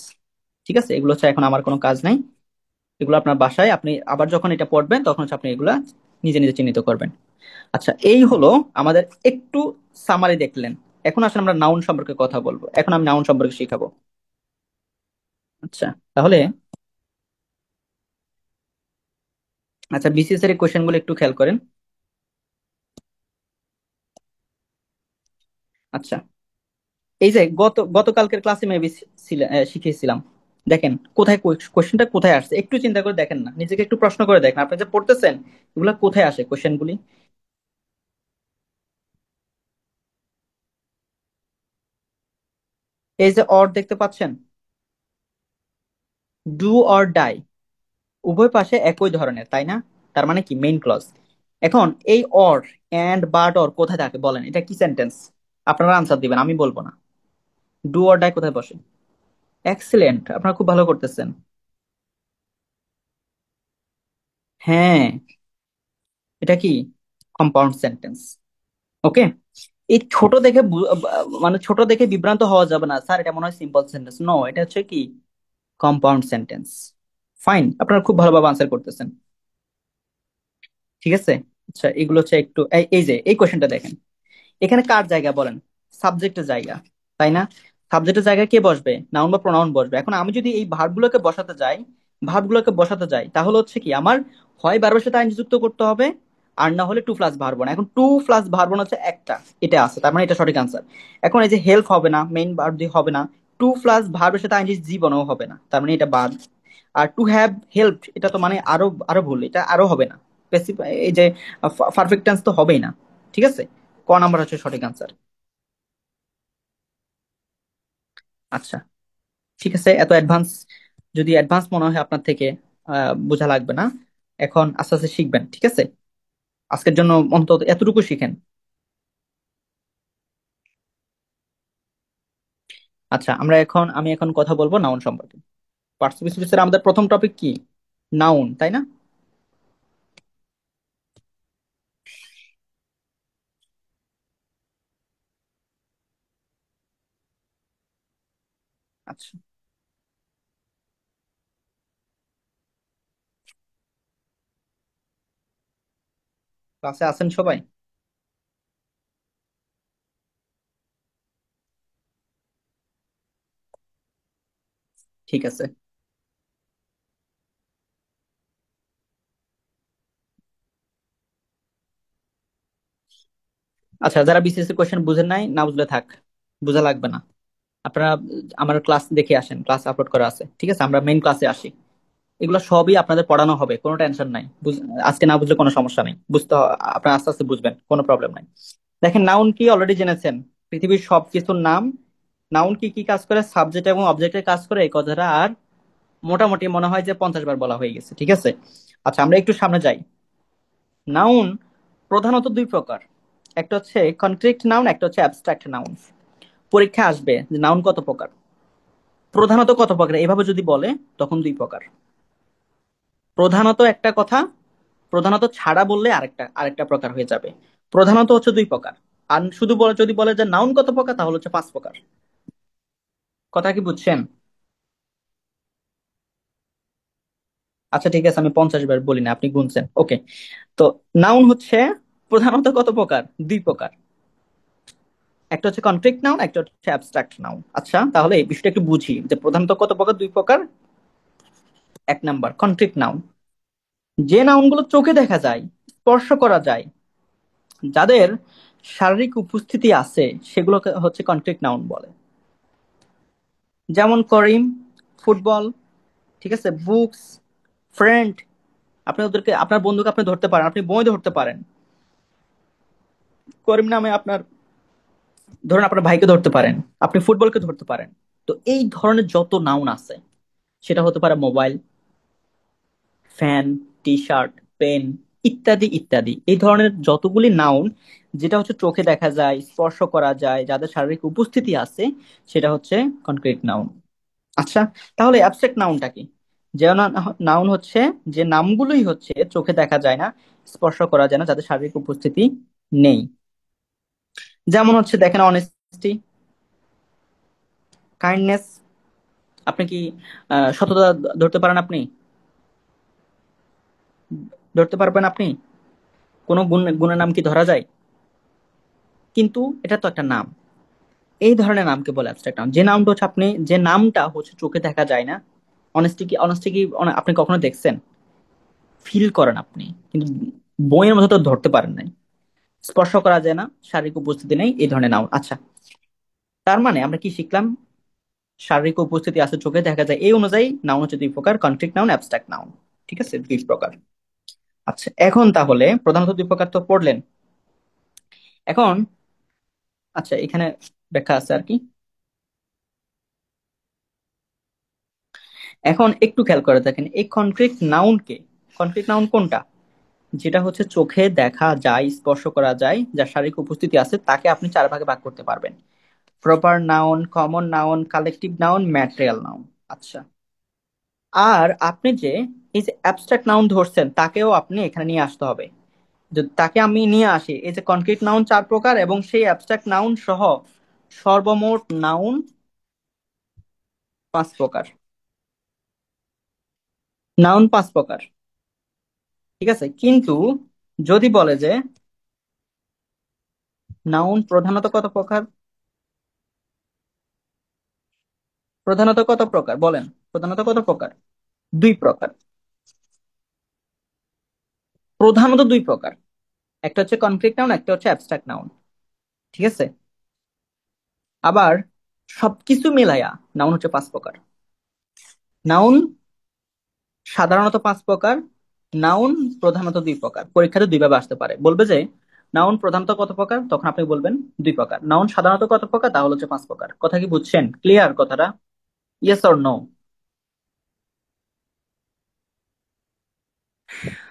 ঠিক আছে, এগুলো হচ্ছে এখন আমার কোনো কাজ নাই, এগুলো আপনার বাসায় আপনি আবার যখন এটা পড়বেন তখন হচ্ছে আপনি এগুলা নিজে নিজে চিহ্নিত করবেন। আচ্ছা, এই হলো আমাদের একটু সামারি দেখলেন। এখন আসলে আমরা নাউন সম্পর্কে কথা বলবো, এখন আমি নাউন সম্পর্কে শিখাবো। আচ্ছা, তাহলে আচ্ছা, বিসিএস এর কোশ্চেন গুলো একটু খেয়াল করেন। আচ্ছা, এই যে গতকালকের ক্লাসে মেবি শিখিয়েছিলাম, দেখেন কোথায় কোশ্চেনটা কোথায় আসছে, একটু চিন্তা করে দেখেন না, নিজেকে একটু প্রশ্ন করে দেখেন, আপনি যে পড়তেছেন এগুলা কোথায় আসে কোশ্চেন গুলি। এই যে অর দেখতে পাচ্ছেন, ডু অর ডাই, উভয় পাশে একই ধরনের, তাই না? তার মানে কি মেইন ক্লজ। এখন এই অর, এন্ড, বাট, অর কোথায় থাকে বলেন, এটা কি সেন্টেন্স? আপনারা আনসার দিবেন, আমি বলবো না। ডু অর ডাই কোথায় বসে? এক্সিলেন্ট, আপনারা খুব ভালো করতেছেন। হ্যাঁ, এটা কি কম্পাউন্ড সেন্টেন্স, ওকে। এই ছোট দেখে মানে ছোট দেখে বিভ্রান্ত হওয়া যাবে না, স্যার এটা মনে হয় সিম্পল সেন্টেন্স, নো, এটা হচ্ছে কি কম্পাউন্ড সেন্টেন্স। ফাইন, আপনারা খুব ভালোভাবে আনসার করতেছেন। ঠিক আছে। আচ্ছা, এগুলো হচ্ছে একটু এই যে এই কোশ্চেনটা দেখেন, এখানে কার জায়গা বলেন? সাবজেক্টের জায়গা, তাই না? সাবজেক্টের জায়গায় কে বসবে? নাউন বা প্রোনাউন বসবে। এখন আমি যদি এই ভার্বগুলোকে বসাতে যাই, ভার্বগুলোকে বসাতে যাই, তাহলে হচ্ছে কি আমার হয় ভার্বের সাথে আইনজি যুক্ত করতে হবে, আর না হলে টু প্লাস ভার্ব না। এখন টু প্লাস ভার্ব হচ্ছে একটা, এটা আছে, তার মানে এটা সঠিক আনসার। এখন এই যে হেল্প হবে না, মেইন ভার্ব দিয়ে হবে না, টু প্লাস ভার্বের সাথে আইনজি জীবনও হবে না, তার মানে এটা বাদ। আর টু হ্যাভ হেল্প, এটা তো মানে আরো আরো ভুল, এটা আরো হবে না। এই যে পারফেক্ট টেন্স তো হবেই না। ঠিক আছে, ক নাম্বার হচ্ছে সঠিক আনসার। আচ্ছা, ঠিক আছে, এত অ্যাডভান্স, যদি অ্যাডভান্স মনে হয় আপনার থেকে, বোঝা লাগবে না। এখন আস্তে আস্তে শিখবেন, ঠিক আছে? আজকের জন্য অন্তত এতটুকু শিখেন। আচ্ছা, আমি এখন কথা বলবো নাউন সম্পর্কে। পার্টসিপিয়াল স্পিচের আমাদের প্রথম টপিক কি? নাউন, তাই না? আচ্ছা, ক্লাসে আছেন সবাই? ঠিক আছে। আচ্ছা, যারা বিসিএস কোশ্চেন বুঝেন নাই, না বুঝলে থাক, বোঝা লাগবে না। আপনারা আমার ক্লাস দেখে আসেন, ক্লাস আপলোড করা আছে, ঠিক আছে? আমরা মেইন ক্লাসে আসি, এগুলো সবই আপনাদের পড়ানো হবে, কোনো টেনশন নাই। আজকে না বুঝলে কোনো সমস্যা নেই, আপনারা আস্তে আস্তে বুঝবেন, কোনো প্রবলেম নাই। দেখেন, নাউন কি অলরেডি জেনেছেন, পৃথিবীর সবকিছুর নাম। নাউন কি কি কাজ করে? সাবজেক্ট এবং অবজেক্টের কাজ করে, এই কথাটা আর মোটামুটি মনে হয় যে 50 বার বলা হয়ে গেছে, ঠিক আছে? আচ্ছা, আমরা একটু সামনে যাই। নাউন প্রধানত দুই প্রকার, একটা হচ্ছে কনক্রিট নাউন, একটা হচ্ছে অ্যাবস্ট্রাক্ট নাউন। পরীক্ষা আসবে যে নাউন কত প্রকার, প্রধানত কত প্রকার, এভাবে যদি বলে তখন দুই প্রকার। প্রধানত একটা কথা, প্রধানত ছাড়া বললে আরেকটা আরেকটা প্রকার হয়ে যাবে। প্রধানত হচ্ছে দুই প্রকার। আর শুধু বলে, যদি বলে যে নাউন কত প্রকার, তাহলে হচ্ছে 5 প্রকার। কথা কি বুঝছেন? আচ্ছা, ঠিক আছে, আমি 50 বার বলি না, আপনি গুনছেন, ওকে। তো নাউন হচ্ছে প্রধানত কত প্রকার? দুই প্রকার। একটা হচ্ছে কনক্রিট নাউন, একটা হচ্ছে অ্যাবস্ট্রাক্ট নাউন। আচ্ছা, তাহলে এই বিষয়টা একটু বুঝি যে প্রধানত কত প্রকার, দুই প্রকার। এক নাম্বার কনক্রিট নাউন, যে নাউনগুলো চোখে দেখা যায়, স্পর্শ করা যায়, যাদের শারীরিক উপস্থিতি আছে, সেগুলোকে হচ্ছে কনক্রিট নাউন বলে। যেমন করিম, ফুটবল, ঠিক আছে, বুকস, ফ্রেন্ড। আপনি ওদেরকে, আপনার বন্ধুকে আপনি ধরতে পারেন, আপনি বই ধরতে পারেন করিম নামে আপনার, ধরুন আপনার ভাইকে ধরতে পারেন, আপনি ফুটবলকে ধরতে পারেন। তো এই ধরনের যত নাউন আছে, সেটা হতে পারে mobile, fan, T shirt, pen, ইত্যাদি ইত্যাদি, এই ধরনের যতগুলি নাউন যেটা হচ্ছে চোখে দেখা যায়, স্পর্শ করা যায়, যাদের শারীরিক উপস্থিতি আছে, সেটা হচ্ছে কনক্রিট নাউন। আচ্ছা, তাহলে অ্যাবস্ট্রাক্ট নাউনটা কি? যে নাউন হচ্ছে, যে নামগুলোই হচ্ছে চোখে দেখা যায় না, স্পর্শ করা যায় না, যাদের শারীরিক উপস্থিতি নেই। যেমন হচ্ছে দেখেন, অনেস্টি, কাইন্ডনেস। আপনি কি সততা ধরতে পারেন? আপনি ধরতে পারবেন? আপনি কোনো গুণের নাম কি ধরা যায়? কিন্তু এটা তো একটা নাম। এই ধরনের নামকে বলে অ্যাবস্ট্রাক্ট নাউন, যে নামটা হচ্ছে আপনি, যে নামটা হচ্ছে চোখে দেখা যায় না। অনেস্টি কি আপনি কখনো দেখছেন? ফিল করেন আপনি, কিন্তু বইয়ের মধ্যে তো ধরতে পারেন নাই, স্পর্শ করা যায় না, শারীরিক উপস্থিতি নেই, এই ধরনের নাউন। আচ্ছা, তার মানে আমরা কি শিখলাম? শারীরিক উপস্থিতি আছে, চোখে দেখা যায়, এই অনুযায়ী নাউন হচ্ছে দুই প্রকার, কন্ট্রিক্ট নাউন, অ্যাবস্ট্রাক্ট নাউন। ঠিক আছে, দুই প্রকার। আচ্ছা, এখন তাহলে প্রধানত দুই প্রকার তো পড়লেন। এখন, আচ্ছা, এখানে ব্যাখ্যা আছে আর কি। এখন একটু খেয়াল করে দেখেন, এই কনক্রিট নাউনকে, কনক্রিট নাউন কোনটা? যেটা হচ্ছে চোখে দেখা যায়, স্পর্শ করা যায়, যার শারীরিক উপস্থিতি আছে, তাকে আপনি চার ভাগে ভাগ করতে পারবেন: proper noun, common noun, collective noun, material noun. আচ্ছা, আর আপনি যে এই যে অ্যাবস্ট্রাক্ট নাউন ধরছেন, তাকেও আপনি এখানে নিয়ে আসতে হবে। যদি তাকে আমি নিয়ে আসি, এই যে কনক্রিট নাউন 4 প্রকার এবং সেই অ্যাবস্ট্রাক্ট নাউন সহ সর্বমোট নাউন 5 প্রকার। নাউন 5 প্রকার, ঠিক আছে? কিন্তু যদি বলে যে নাউন প্রধানত কত প্রকার, প্রধানত কত প্রকার বলেন, প্রধানত কত প্রকার? দুই প্রকার, প্রধানত দুই প্রকার। একটা হচ্ছে কনক্রিট নাউন, একটা হচ্ছে অ্যাবস্ট্রাক্ট নাউন। ঠিক আছে। আবার সবকিছু মিলাইয়া নাউন হচ্ছে পাঁচ প্রকার। নাউন সাধারণত পাঁচ প্রকার, নাউন প্রধানত দুই প্রকার। পরীক্ষাতে দুইভাবে আসতে পারে, বলবে যে নাউন প্রধানত কত প্রকার, তখন আপনি বলবেন দুই প্রকার। নাউন সাধারণত কত প্রকার, তাহলে হচ্ছে পাঁচ প্রকার। কথা কি বুঝছেন? ক্লিয়ার কথাটা? Yes or no?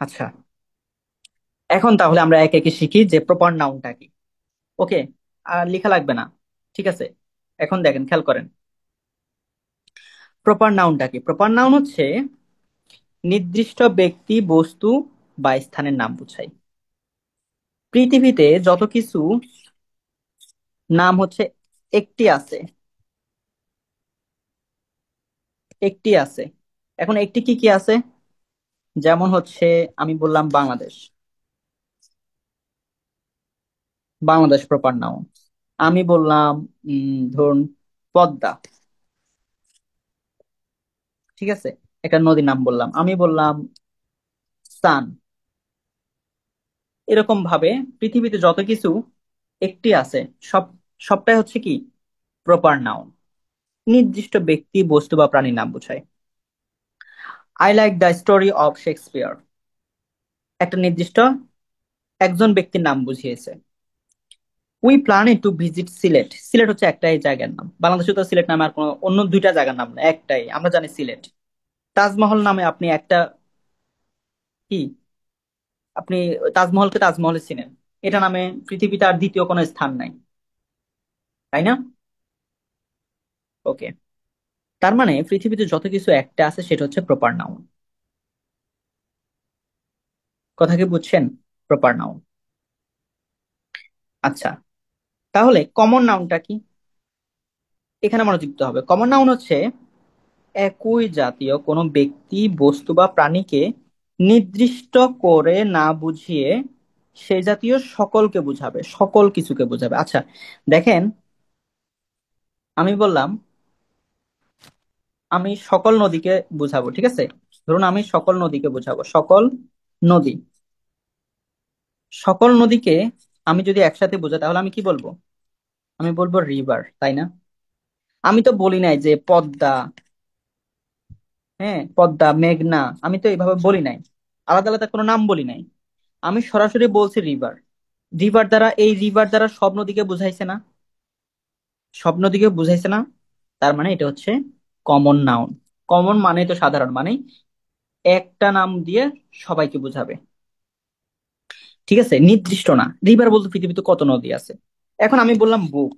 আচ্ছা, এখন তাহলে আমরা একে একে শিখি যে প্রপার নাউনটা কি। ওকে, আর লেখা লাগবে না। ঠিক আছে, এখন দেখেন, খেয়াল করেন। প্রপার নাউনটা কি? প্রপার নাউন হচ্ছে নির্দিষ্ট ব্যক্তি, বস্তু বা স্থানের নাম বোঝায়। পৃথিবীতে যত কিছু নাম হচ্ছে একটি আছে, একটি আছে। এখন একটি কি কি আছে? যেমন হচ্ছে, আমি বললাম বাংলাদেশ, বাংলাদেশ প্রপার নাউন। আমি বললাম ধরুন পদ্মা, ঠিক আছে, একটা নদীর নাম বললাম। আমি বললাম সান। এরকম ভাবে পৃথিবীতে যত কিছু একটি আছে, সব সবটাই হচ্ছে কি প্রপার নাউন। নির্দিষ্ট ব্যক্তি, বস্তু বা প্রাণীর নাম বোঝায়। I like the story of Shakespeare, একটা নির্দিষ্ট একজন ব্যক্তির নাম বুঝিয়েছে। We plan to visit Sylhet, Sylhet হচ্ছে একটাই জায়গার নাম। বাংলাদেশে তো সিলেট নামে আর কোনো অন্য দুইটা জায়গার নাম না, একটাই, আমরা জানি সিলেট। তাজমহল নামে আপনি একটা কি, আপনি তাজমহলকে তাজমহলে চিনেন, এটা নামে পৃথিবীতে আর দ্বিতীয় কোনো স্থান নাই, তাই না? ওকে, তার মানে পৃথিবীতে যত কিছু একটা আছে সেটা হচ্ছে প্রপার নাউন। কথা কি বুঝছেন? Proper noun. আচ্ছা, তাহলে কমন নাউনটা কি? এখানে মনোযোগ দিতে হবে। কমন নাউন হচ্ছে একই জাতীয় কোনো ব্যক্তি, বস্তু বা প্রাণীকে নির্দিষ্ট করে না বুঝিয়ে সেই জাতীয় সকলকে বুঝাবে, সকল কিছুকে বুঝাবে। আচ্ছা, দেখেন, আমি বললাম আমি সকল নদীকে বুঝাবো, ঠিক আছে। ধরুন আমি সকল নদীকে বুঝাবো, সকল নদী। সকল নদীকে আমি যদি একসাথে বোঝাই তাহলে আমি কি বলবো? আমি বলবো রিভার, তাই না? আমি তো বলি নাই যে পদ্মা, হ্যাঁ পদ্মা, মেঘনা, আমি তো এইভাবে বলি নাই, আলাদা আলাদা কোনো নাম বলি নাই। আমি সরাসরি বলছি রিভার। রিভার দ্বারা, এই রিভার দ্বারা সব নদীকে বুঝাইছে না? সব নদীকে বুঝাইছে না? তার মানে এটা হচ্ছে কমন নাউন। কমন মানে তো সাধারণ, মানে একটা নাম দিয়ে সবাইকে বুঝাবে। ঠিক আছে, নির্দিষ্ট না। রিভার বলতে পৃথিবীতে কত নদী আছে। এখন আমি বললাম বুক,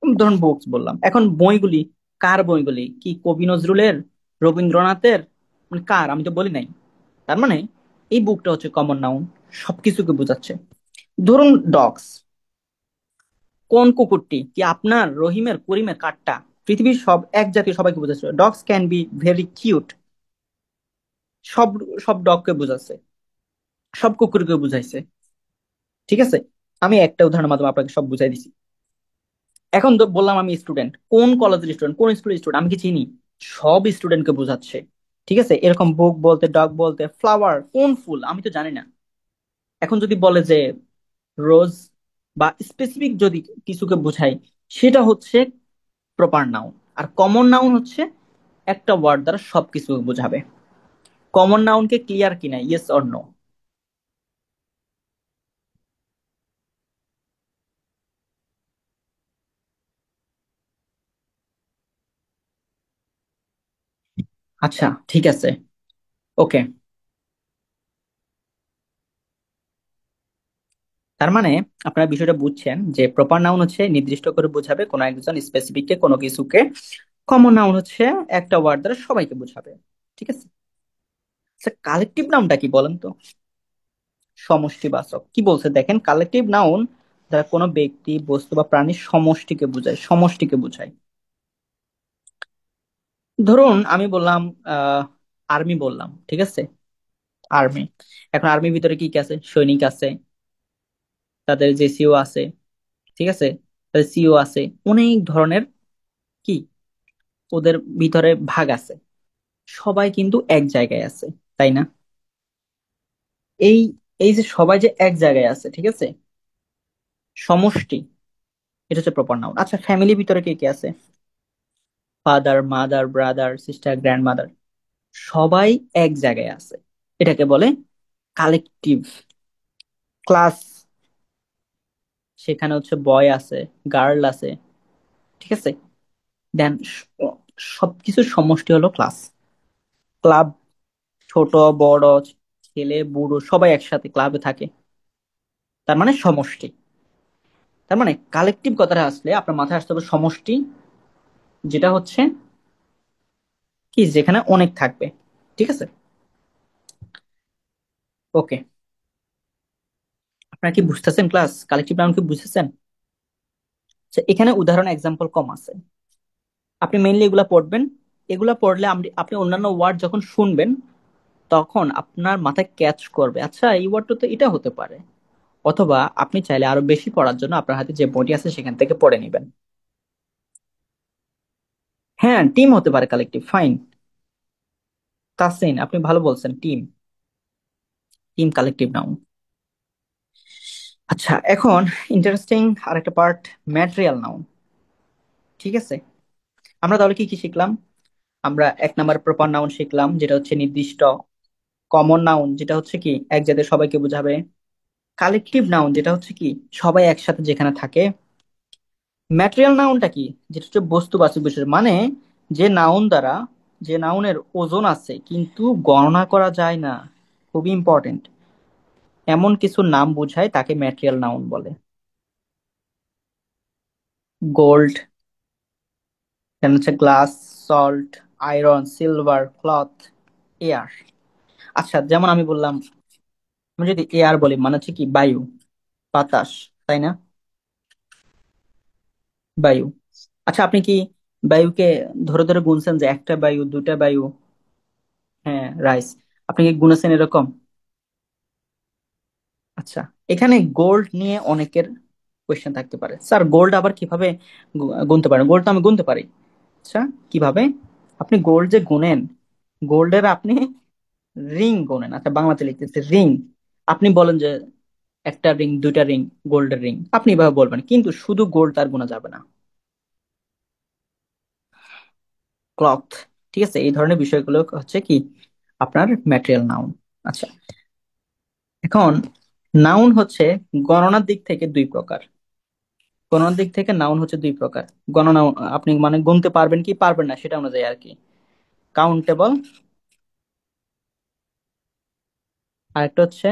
ধরুন বুকস বললাম। এখন বইগুলি, কার বইগুলি? কি কবি নজরুলের, রবীন্দ্রনাথের, মানে কার? আমি তো বলি নাই। তার মানে এই বুকটা হচ্ছে কমন নাউন, সবকিছুকে বোঝাচ্ছে। ধরুন ডগস, কোন কুকুরটি? কি আপনার, রহিমের, করিমের, কারটা? পৃথিবীর সব এক জাতীয় সবাইকে বোঝাচ্ছে। Dogs can be very cute, সব সব ডগকে বোঝাচ্ছে, সব কুকুরকে বুঝাইছে। ঠিক আছে, আমি একটা উদাহরণের মাধ্যমে আপনাকে সব বুঝাই দিছি। এখন তো বললাম আমি স্টুডেন্ট, কোন কলেজের স্টুডেন্ট, কোন স্কুলের স্টুডেন্ট, আমি কি চিনি? সব স্টুডেন্টকে বোঝাচ্ছে। ঠিক আছে, এরকম বুক বলতে, ডগ বলতে, ফ্লাওয়ার কোন ফুল আমি তো জানি না। এখন যদি বলে যে রোজ, বা স্পেসিফিক যদি কিছুকে বোঝাই, সেটা হচ্ছে প্রপার নাউন। আর কমন নাউন হচ্ছে একটা ওয়ার্ড দ্বারা সবকিছু বোঝাবে। কমন নাউনকে ক্লিয়ার কিনা, ইয়েস অর নো? আচ্ছা, ঠিক আছে, ওকে। তার মানে আপনারা বিষয়টা বুঝছেন যে প্রপার নাউন হচ্ছে নির্দিষ্ট করে বোঝাবে কোনো একজন স্পেসিফিককে, কোনো কিছুকে। কমন নাউন হচ্ছে একটা ওয়ার্ড দ্বারা সবাইকে বোঝাবে। ঠিক আছে। আচ্ছা, কালেকটিভ নাউনটা কি বলেন তো? সমষ্টিবাচক কি বলছে দেখেন, কালেকটিভ নাউন দ্বারা কোনো ব্যক্তি, বস্তু বা প্রাণীর সমষ্টিকে বোঝায়, সমষ্টিকে বোঝায়। ধরুন আমি বললাম আহ আর্মি বললাম, ঠিক আছে, আর্মি। এখন আর্মির ভিতরে কি কি আছে? সৈনিক আছে, তাদের জেসিও আছে, ঠিক আছে, তাদের সিও আছে, অনেক ধরনের কি ওদের ভিতরে ভাগ আছে। সবাই কিন্তু এক জায়গায় আছে, তাই না? এই এই যে সবাই যে এক জায়গায় আছে, ঠিক আছে, সমষ্টি, এটা হচ্ছে প্রপার নাউন। আচ্ছা, ফ্যামিলির ভিতরে কে কে আছে? Father, mother, brother, sister, grandmother, সবাই এক জায়গায় আছে, এটাকে বলে কালেকটিভ। ক্লাস, সেখানে হচ্ছে বয় আছে, গার্ল আছে, ঠিক আছে। দেন সবকিছুর সমষ্টি হলো ক্লাস। ক্লাব, ছোট বড়, ছেলে বুড়ো সবাই একসাথে ক্লাবে থাকে, তার মানে সমষ্টি। তার মানে কালেকটিভ কথাটা আসলে আপনার মাথায় আসতে হবে সমষ্টি, যেটা হচ্ছে কি, যেখানে অনেক থাকবে, ঠিক আছে। ওকে, আপনারা কি বুঝতেছেন? ক্লাস কালেকটিভ নাউন কি বুঝতেছেন? আচ্ছা, এখানে উদাহরণ এক্সাম্পল কম আছে, আপনি মেইনলি এগুলা পড়বেন। এগুলা পড়লে আপনি অন্যান্য ওয়ার্ড যখন শুনবেন, তখন আপনার মাথায় ক্যাচ করবে, আচ্ছা এই ওয়ার্ডটা তো এটা হতে পারে। অথবা আপনি চাইলে আরো বেশি পড়ার জন্য আপনার হাতে যে বইটি আছে সেখান থেকে পড়ে নেবেন। হ্যাঁ, টিম হতে পারে কালেকটিভ, ফাইন। তাসিন, আপনি ভালো বলছেন, টিম, টিম কালেকটিভ নাউন। আচ্ছা, এখন ইন্টারেস্টিং আরেকটা পার্ট, ম্যাটেরিয়াল নাউন, ঠিক আছে। আমরা তাহলে কি কি শিখলাম? আমরা এক নাম্বার প্রপার নাউন শিখলাম, যেটা হচ্ছে নির্দিষ্ট। কমন নাউন, যেটা হচ্ছে কি এক জায়গায় সবাইকে বোঝাবে। কালেকটিভ নাউন, যেটা হচ্ছে কি সবাই একসাথে যেখানে থাকে। ম্যাটেরিয়াল নাউনটা কি, যেটা হচ্ছে বস্তুবাচক বিষয়, মানে যে নাউন দ্বারা, যে নাউনের ওজন আছে কিন্তু গণনা করা যায় না, খুবই ইম্পর্টেন্ট, এমন কিছু নাম বোঝায় তাকে ম্যাটেরিয়াল নাউন বলে। গোল্ড, দেন হচ্ছে glass, salt, iron, silver, cloth, air. আচ্ছা, যেমন আমি বললাম, আমি যদি এয়ার বলি মানে হচ্ছে কি বায়ু, বাতাস, তাই না? বায়ু। আচ্ছা, আপনি কি বায়ুকে ধরে ধরে গুনছেন যে একটা বায়ু, দুটা বায়ু? হ্যাঁ, রাইস। আপনি কি গুনেছেন এরকম? আচ্ছা, এখানে গোল্ড নিয়ে অনেকের কোয়েশ্চেন থাকতে পারে, স্যার গোল্ড আবার কিভাবে গুনতে পারেন? গোল্ড তো আমি গুনতে পারি। আচ্ছা, কিভাবে? আপনি গোল্ড যে গুনেন, গোল্ডের আপনি রিং গোনেন, আচ্ছা বাংলাতে লিখতেছে রিং। আপনি বলেন যে একটা রিং, দুইটা রিং, গোল্ডের রিং, আপনি এভাবে বলবেন, কিন্তু শুধু গোল্ড তার গোনা যাবে না। ক্লথ, ঠিক আছে, এই ধরনের বিষয়গুলো হচ্ছে কি আপনার ম্যাটেরিয়াল নাউন। আচ্ছা, এখন নাউন হচ্ছে গণনার দিক থেকে দুই প্রকার। গণনার দিক থেকে নাউন হচ্ছে দুই প্রকার। গণনা, আপনি মানে গুনতে পারবেন কি পারবেন না সেটা অনুযায়ী আর কি। কাউন্টেবল, আর একটা হচ্ছে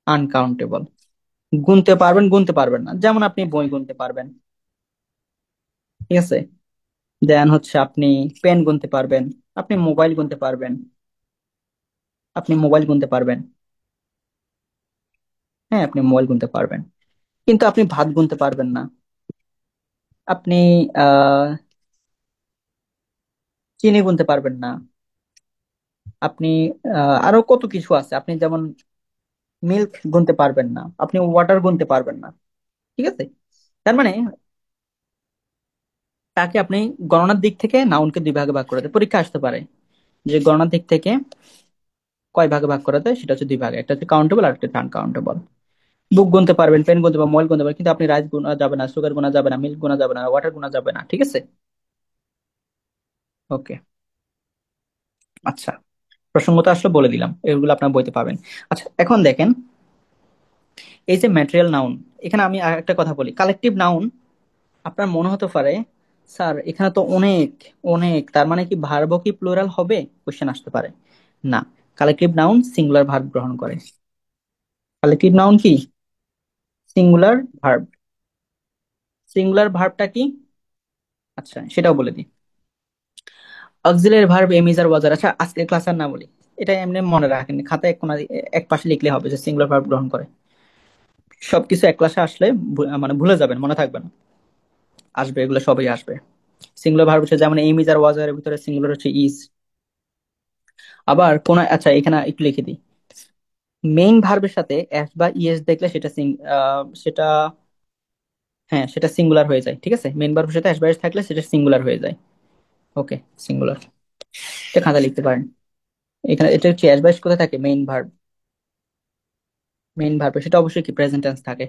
আনকাউন্টেবল। গুনতে পারবেন, গুনতে পারবেন না, যেমন আপনি বই গুনতে পারবেন, ঠিক আছে। দেন হচ্ছে আপনি পেন গুনতে পারবেন, আপনি মোবাইল গুনতে পারবেন, আপনি মোবাইল গুনতে পারবেন, হ্যাঁ আপনি মোবাইল গুনতে পারবেন, কিন্তু আপনি ভাত গুনতে পারবেন না। আপনি চিনি গুনতে পারবেন না। আপনি আরো কত কিছু আছে, আপনি যেমন মিল্ক গুনতে পারবেন না, আপনি ওয়াটার গুনতে পারবেন না, ঠিক আছে। তার মানে তাকে আপনি গণনার দিক থেকে নাউনকে দুই ভাগে ভাগ করে দেয়, পরীক্ষা আসতে পারে যে গণনার দিক থেকে কয় ভাগে ভাগ করা যায়, সেটা হচ্ছে দুই ভাগে, একটা হচ্ছে কাউন্টেবল আর একটা আনকাউন্টেবল। বুক গুনতে পারবেন, পেন গুনতে পারবেন, মোবাইল গুনতে পারবেন, কিন্তু আপনি রাইস গোনা যাবে না, সুগার গোনা যাবে না, মিল্ক গোনা যাবে না, ওয়াটার গোনা যাবে না, ঠিক আছে। ওকে, আচ্ছা, প্রসঙ্গটা আসলে বলে দিলাম, এগুলো আপনার বইতে পাবেন। আচ্ছা, এখন দেখেন, এই যে ম্যাটেরিয়াল নাউন, এখানে আমি আর একটা কথা বলি, কালেকটিভ নাউন। আপনার মনে হতে পারে স্যার এখানে তো অনেক, অনেক, তার মানে কি ভার্ব কি প্লুরাল হবে, কোশ্চেন আসতে পারে। না, কালেকটিভ নাউন সিঙ্গুলার ভার্ব গ্রহণ করে। কালেকটিভ নাউন কি সিঙ্গুলার ভার্ব। সিঙ্গুলার ভার্বটা কি? আচ্ছা, সেটাও বলে দিই। অক্সিলারি ভার্ব এম ইজ আর ওয়াজ আর। আচ্ছা, আজকের ক্লাস আর না বলি, এটা এমনি মনে রাখেন, খাতায় এক কোণা এক পাশে লিখলে হবে যে সিঙ্গুলার ভার্ব গ্রহণ করে। সবকিছু এক ক্লাসে আসলে মানে ভুলে যাবেন, মনে থাকবে না। আসবে, এগুলো সবই আসবে। সিঙ্গুলার ভার্ব হচ্ছে যেমন এম ইজ আর ওয়াজ আর এর ভিতরে সিঙ্গুলার হচ্ছে ইজ। আবার কোন, আচ্ছা এখানে একটু লিখে দিই, মেইন ভার্বের সাথে এস বা ইএস দেখলে সেটা সেটা হ্যাঁ, সেটা সিঙ্গুলার হয়ে যায়, ঠিক আছে, মেইন ভার্বের সাথে অ্যাস থাকলে সেটা সিঙ্গুলার হয়ে যায়। ওকে, সিঙ্গুলার। এটা খাতা লিখতে পারেন। এখানে এটা হচ্ছে অ্যাস কোথায় থাকে, মেইন ভার্ব। মেইন ভার্বে সেটা অবশ্যই কি প্রেজেন্ট টেন্স থাকে।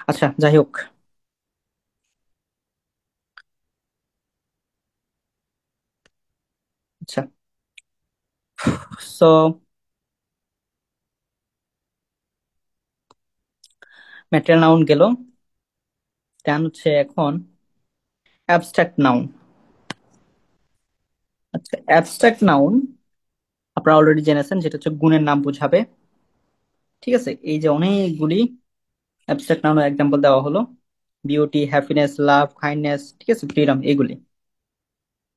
আচ্ছা, যাই হোক। আচ্ছা, সো ম্যাটেরিয়াল নাউন গেল। দেন হচ্ছে এখন অ্যাবস্ট্রাক্ট নাউন। আচ্ছা, অ্যাবস্ট্রাক্ট নাউন আপনারা অলরেডি জেনেছেন, যেটা হচ্ছে গুণের নাম বোঝাবে। ঠিক আছে, এই যে অনেকগুলি অ্যাবস্ট্রাক্ট নাউনের এক্সাম্পল দেওয়া হলো, বিউটি, হ্যাপিনেস, লাভ, কাইন্ডনেস, ঠিক আছে, ফ্রিডম, এগুলি।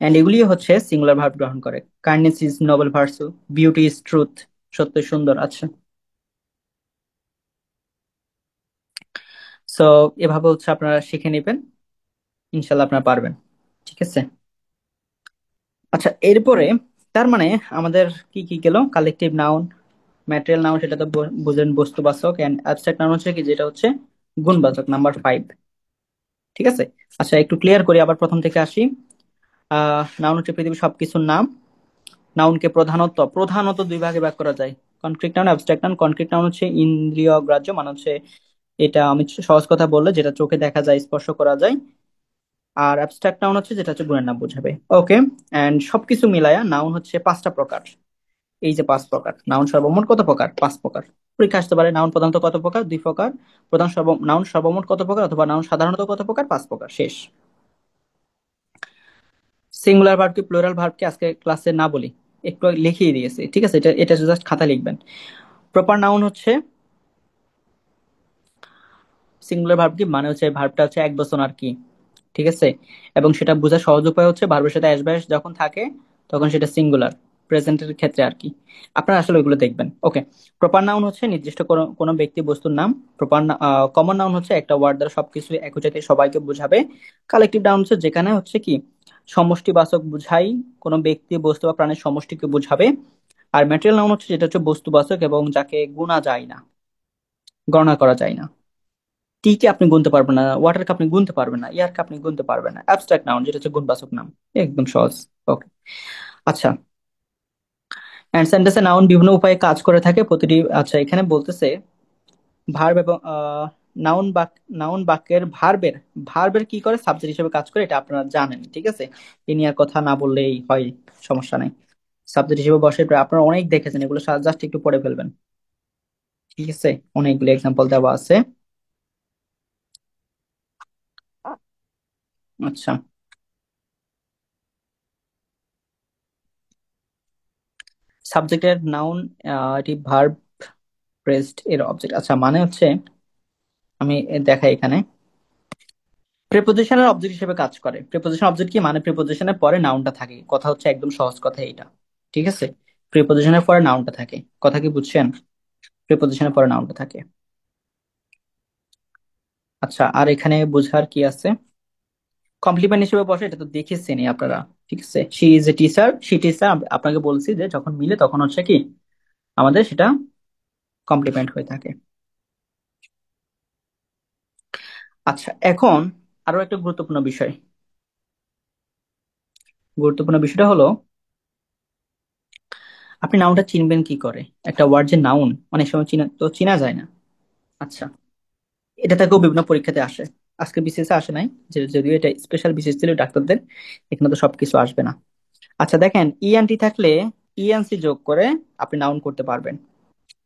এন্ড এগুলি হচ্ছে সিঙ্গুলার ভার্ব গ্রহণ করে। Kindness is Nobel versa, beauty is truth, সত্য সুন্দর। আচ্ছা, সো এভাবে হচ্ছে আপনারা শিখে নেবেন, ইনশাল্লাহ আপনারা পারবেন। ঠিক আছে। আচ্ছা, এরপরে তার মানে আমাদের কি কি গেল, কালেকটিভ নাউন, ম্যাটেরিয়াল নাউন সেটা তো বুঝলেন, বস্তুবাচক, এন্ড অ্যাবস্ট্রাক্ট নাউন হচ্ছে কি, যেটা হচ্ছে গুণবাচক, নাম্বার 5। ঠিক আছে। আচ্ছা, একটু ক্লিয়ার করি, আবার প্রথম থেকে আসি। নাউন হচ্ছে পৃথিবীর সবকিছুর নাম। নাউনকে প্রধানত প্রধানত দুই ভাগে ভাগ করা যায়, concrete noun, abstract noun. Concrete noun হচ্ছে ইন্দ্রিয় গ্রাহ্য, মানে হচ্ছে এটা আমি সহজ কথা বললে যেটা চোখে দেখা যায়, স্পর্শ করা যায়। আর অ্যাবস্ট্রাক্ট নাউন হচ্ছে যেটা হচ্ছে গুণের নাম বোঝাবে। ওকে। এন্ড সবকিছু মিলায়া নাউন হচ্ছে 5টা প্রকার। এই যে 5 প্রকার নাউন, সর্বমোট কত প্রকার? 5 প্রকার। পরীক্ষা আসতে পারে নাউন প্রধানত কত প্রকার, 2 প্রকার। নাউন সর্বমোট কত প্রকার, অথবা নাউন সাধারণত কত প্রকার, 5 প্রকার, শেষ। সিঙ্গুলার ভার্ব কি প্লুরাল ভার্ব কি আজকে ক্লাসে না বলি, একটু আগে লিখিয়ে দিয়েছি, ঠিক আছে, এটা এটা জাস্ট খাতা লিখবেন। প্রপার নাউন হচ্ছে, সিঙ্গুলার ভার্ব কি মানে হচ্ছে ভার্বটা হচ্ছে এক বচন আর কি, ঠিক আছে। এবং সেটা বোঝার সহজ উপায় হচ্ছে ভার্বের সাথে অ্যাস ব্যাস যখন থাকে তখন সেটা সিঙ্গুলার, প্রেজেন্টের ক্ষেত্রে আর কি। আপনারা আসলে ওইগুলো দেখবেন। ওকে। প্রপার নাউন হচ্ছে নির্দিষ্ট কোনো কোনো ব্যক্তি বস্তুর নাম। প্রপার কমন নাউন হচ্ছে একটা ওয়ার্ড দ্বারা সবকিছু একই জায়গায় সবাইকে বোঝাবে। কালেকটিভ নাউন হচ্ছে যেখানে হচ্ছে কি সমষ্টিবাচক বুঝাই, কোনো ব্যক্তি বস্তু বা প্রাণীর সমষ্টিকে বোঝাবে। আর ম্যাটেরিয়াল নাউন হচ্ছে যেটা হচ্ছে বস্তুবাচক এবং যাকে গুণা যায় না, গণনা করা যায় না। টি কে আপনি গুনতে পারবেন না, ওয়াটার কে আপনি গুনতে পারবেন না, এয়ার কে আপনি গুনতে পারবেন না। অ্যাবস্ট্রাক্ট নাউন যেটা হচ্ছে গুণবাচক নাম, একদম সহজ। ওকে। আচ্ছা, এন্ড সেন্টেন্সে নাউন বিভিন্ন উপায়ে কাজ করে থাকে প্রতিটি। আচ্ছা, এখানে বলতেছে ভার্ব এবং নাউন বাক নাউন বাক্যের ভার্বের ভার্বের কি করে, সাবজেক্ট হিসেবে কাজ করে, এটা আপনারা জানেন, ঠিক আছে। এ নিয়ে আর কথা না বললেই হয়, সমস্যা নাই। সাবজেক্ট হিসেবে বসে, আপনারা অনেক দেখেছেন এগুলো, জাস্ট একটু পড়ে ফেলবেন। ঠিক আছে, অনেকগুলো এক্সাম্পল দেওয়া আছে। আচ্ছা, সাবজেক্টের নাউন, এটি ভার্ব প্রেসড এর অবজেক্ট। আচ্ছা, মানে হচ্ছে আমি দেখাই এখানে, প্রিপোজিশনের অবজেক্ট হিসেবে কাজ করে। প্রিপোজিশন অবজেক্ট কি মানে, প্রিপোজিশনের পরে নাউনটা থাকে, কথা হচ্ছে একদম সহজ কথা এটা। ঠিক আছে, প্রিপোজিশনের পরে নাউনটা থাকে, কথা কি বুঝছেন? প্রিপোজিশনের পরে নাউনটা থাকে। আচ্ছা, আর এখানে বোঝার কি আছে, কমপ্লিমেন্ট হিসেবে বসে, এটা তো দেখেছেনই আপনারা। ঠিক আছে, she is a teacher, she teacher, আপনাকে বলছি যে যখন মিলে তখন হচ্ছে কি আমাদের সেটা কমপ্লিমেন্ট হয়ে থাকে। আচ্ছা, এখন আরো একটা গুরুত্বপূর্ণ বিষয়। গুরুত্বপূর্ণ বিষয়টা হলো, আপনি নাউনটা চিনবেন কি করে? একটা ওয়ার্ড যে নাউন অনেক সময় চিনা তো চিনা যায় না। আচ্ছা, এটা থেকেও বিভিন্ন পরীক্ষাতে আসে। আজকে বিসিএস আসে নাই, যে যদিও এটা স্পেশাল বিসিএস ছিল ডাক্তারদের, এখানে তো সবকিছু আসবে না। আচ্ছা, দেখেন ইএনটি থাকলে ইএনসি যোগ করে আপনি নাউন করতে পারবেন।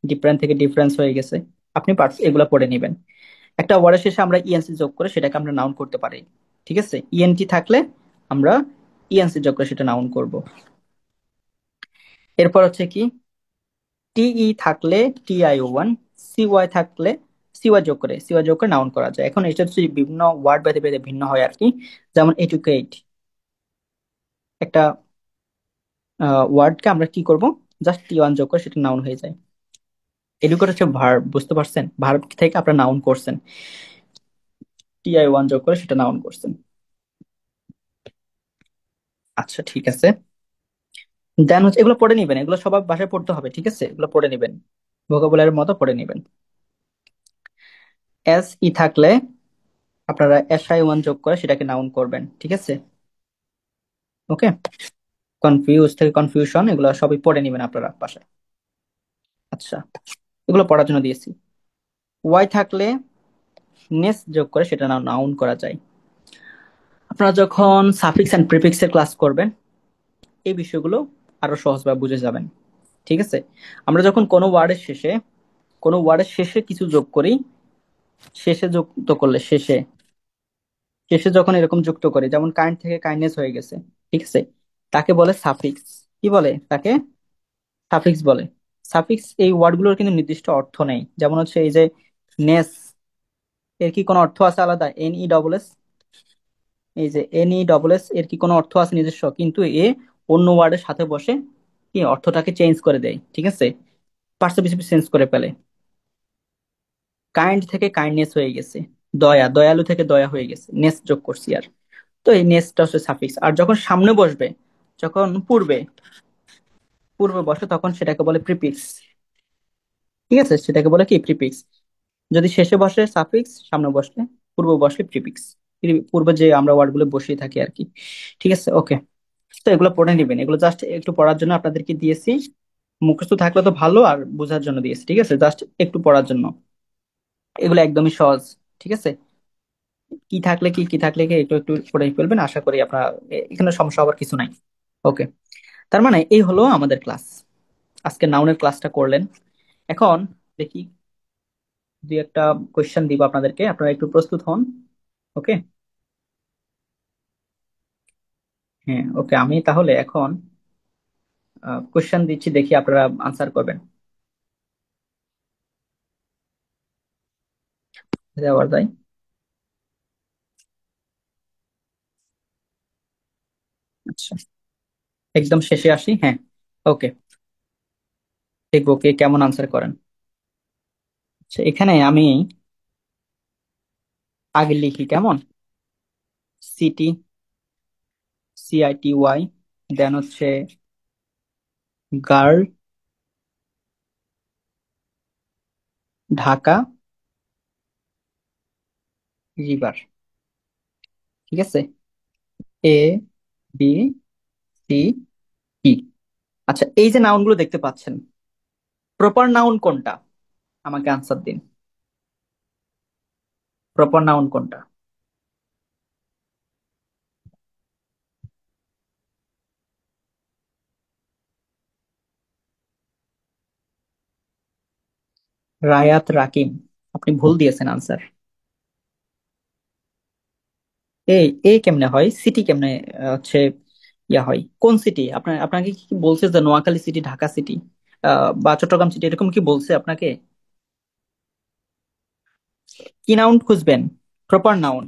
ডিফারেন্ট থেকে ডিফারেন্স হয়ে গেছে, আপনি পার্টস এগুলো পড়ে নেবেন। একটা ওয়ার্ডের শেষে আমরা ইএনসি যোগ করে সেটাকে আমরা নাউন করতে পারি। ঠিক আছে, ইএনটি থাকলে আমরা ইএনসি যোগ করে সেটা নাউন করব। এরপর হচ্ছে কি, টিই থাকলে TIO1, সিওয়াই থাকলে সিওয়াই যোগ করে নাউন করা যায়। এখন এটা হচ্ছে বিভিন্ন ওয়ার্ড ভেদে ভেদে ভিন্ন হয় আর কি। যেমন এডুকেট, একটা ওয়ার্ডকে আমরা কি করব, জাস্ট T1 যোগ করে সেটা নাউন হয়ে যায়। এডুকেট হচ্ছে ভার্ব, বুঝতে পারছেন, ভার্ব থেকে আপনার নাউন করছেন, TI1 যোগ করে সেটা নাউন করছেন। আচ্ছা, ঠিক আছে। দেন হচ্ছে এগুলো পড়ে নিবেন, এগুলো সবার বাসায় পড়তে হবে, ঠিক আছে, এগুলো পড়ে নিবেন, ভোকাবুলারির মতো পড়ে নিবেন। এস ই থাকলে আপনারা এসআই ওয়ান যোগ করে সেটাকে নাউন করবেন, ঠিক আছে? ওকে। কনফিউজ থেকে কনফিউশন এগুলো সবই পড়ে নেবেন আপনারা পাশে। আচ্ছা, এগুলো পড়ার জন্য দিয়েছি। ওয়াই থাকলে নেস যোগ করে সেটা নাউন করা যায়। আপনারা যখন সাফিক্স এন্ড প্রিফিক্স এর ক্লাস করবেন এই বিষয়গুলো আরো সহজভাবে বুঝে যাবেন, ঠিক আছে? আমরা যখন কোনো ওয়ার্ডের শেষে কিছু যোগ করি, শেষে যুক্ত করলে শেষে শেষে যখন এরকম যুক্ত করি, যেমন কাইন্ড থেকে কাইন্ডনেস হয়ে গেছে, ঠিক আছে, তাকে বলে সাফিক্স। কি বলে তাকে? সাফিক্স বলে। সাফিক্স এই ওয়ার্ডগুলোর কিন্তু নির্দিষ্ট অর্থ নেই, যেমন হচ্ছে এই যে নেস, এর কি কোনো অর্থ আছে আলাদা? NE, এই যে NE, এর কি কোনো অর্থ আছে নিজস্ব? কিন্তু এ অন্য ওয়ার্ডের সাথে বসে কি অর্থটাকে চেঞ্জ করে দেয়, ঠিক আছে, পার্সিপিসিপি চেঞ্জ করে ফেলে। কাইন্ড থেকে কাইন্ডনেস হয়ে গেছে, দয়ালু থেকে দয়া হয়ে গেছে, নেস যোগ করছি আর। তো এই নেসটা হচ্ছে সাফিক্স। আর যখন সামনে বসবে, যখন পূর্বে পূর্বে বসে তখন সেটাকে বলে প্রিফিক্স, ঠিক আছে, সেটাকে বলে কি প্রিফিক্স। যদি শেষে বসে সাফিক্স, সামনে বসলে পূর্বে বসলে প্রিফিক্স। পূর্বে যে আমরা ওয়ার্ড গুলো বসিয়ে থাকি আর কি, ঠিক আছে? ওকে। তো এগুলো পড়ে নিবেন, এগুলো জাস্ট একটু পড়ার জন্য আপনাদেরকে দিয়েছি। মুখস্থ থাকলে তো ভালো, আর বোঝার জন্য দিয়েছি, ঠিক আছে, জাস্ট একটু পড়ার জন্য। এগুলো একদমই সহজ, ঠিক আছে? কি থাকলে কি একটু একটু পড়ে ফেলবেন, আশা করি আপনার এখানে সমস্যা হওয়ার কিছু নাই। ওকে। তার মানে এই হলো আমাদের ক্লাস। আজকে নাউনের ক্লাসটা করলেন। এখন দেখি দুই একটা কোয়েশ্চেন দিব আপনাদেরকে, আপনারা একটু প্রস্তুত হন। ওকে। হ্যাঁ, ওকে, আমি তাহলে এখন কোয়েশ্চেন দিচ্ছি, দেখি আপনারা আনসার করবেন। দেওয়ার যায়। আচ্ছা, একদম শেষে আসি, হ্যাঁ। ওকে, দেখবো কে কেমন আনসার করেন। আচ্ছা, এখানে আমি আগে লিখি কেমন। সিটি, CITY, দেন হচ্ছে গার্ল, ঢাকা, রিভার, ঠিক আছে, ABCE। আচ্ছা, এই যে নাউন গুলো দেখতে পাচ্ছেন, প্রপার নাউন কোনটা? আমাকে আনসার দিন। প্রপার নাউন কোনটা? রায়াত রাকিম, আপনি ভুল দিয়েছেন আনসার। এই এই কেমনে হয়, সিটি কেমনে হচ্ছে ইয়া হয়? কোন সিটি? আপনাকে কি কি বলছে যে নোয়াখালী সিটি, ঢাকা সিটি, বা চট্টগ্রাম সিটি, এরকম কি বলছে আপনাকে? কি নাউন খুঁজবেন? Proper noun.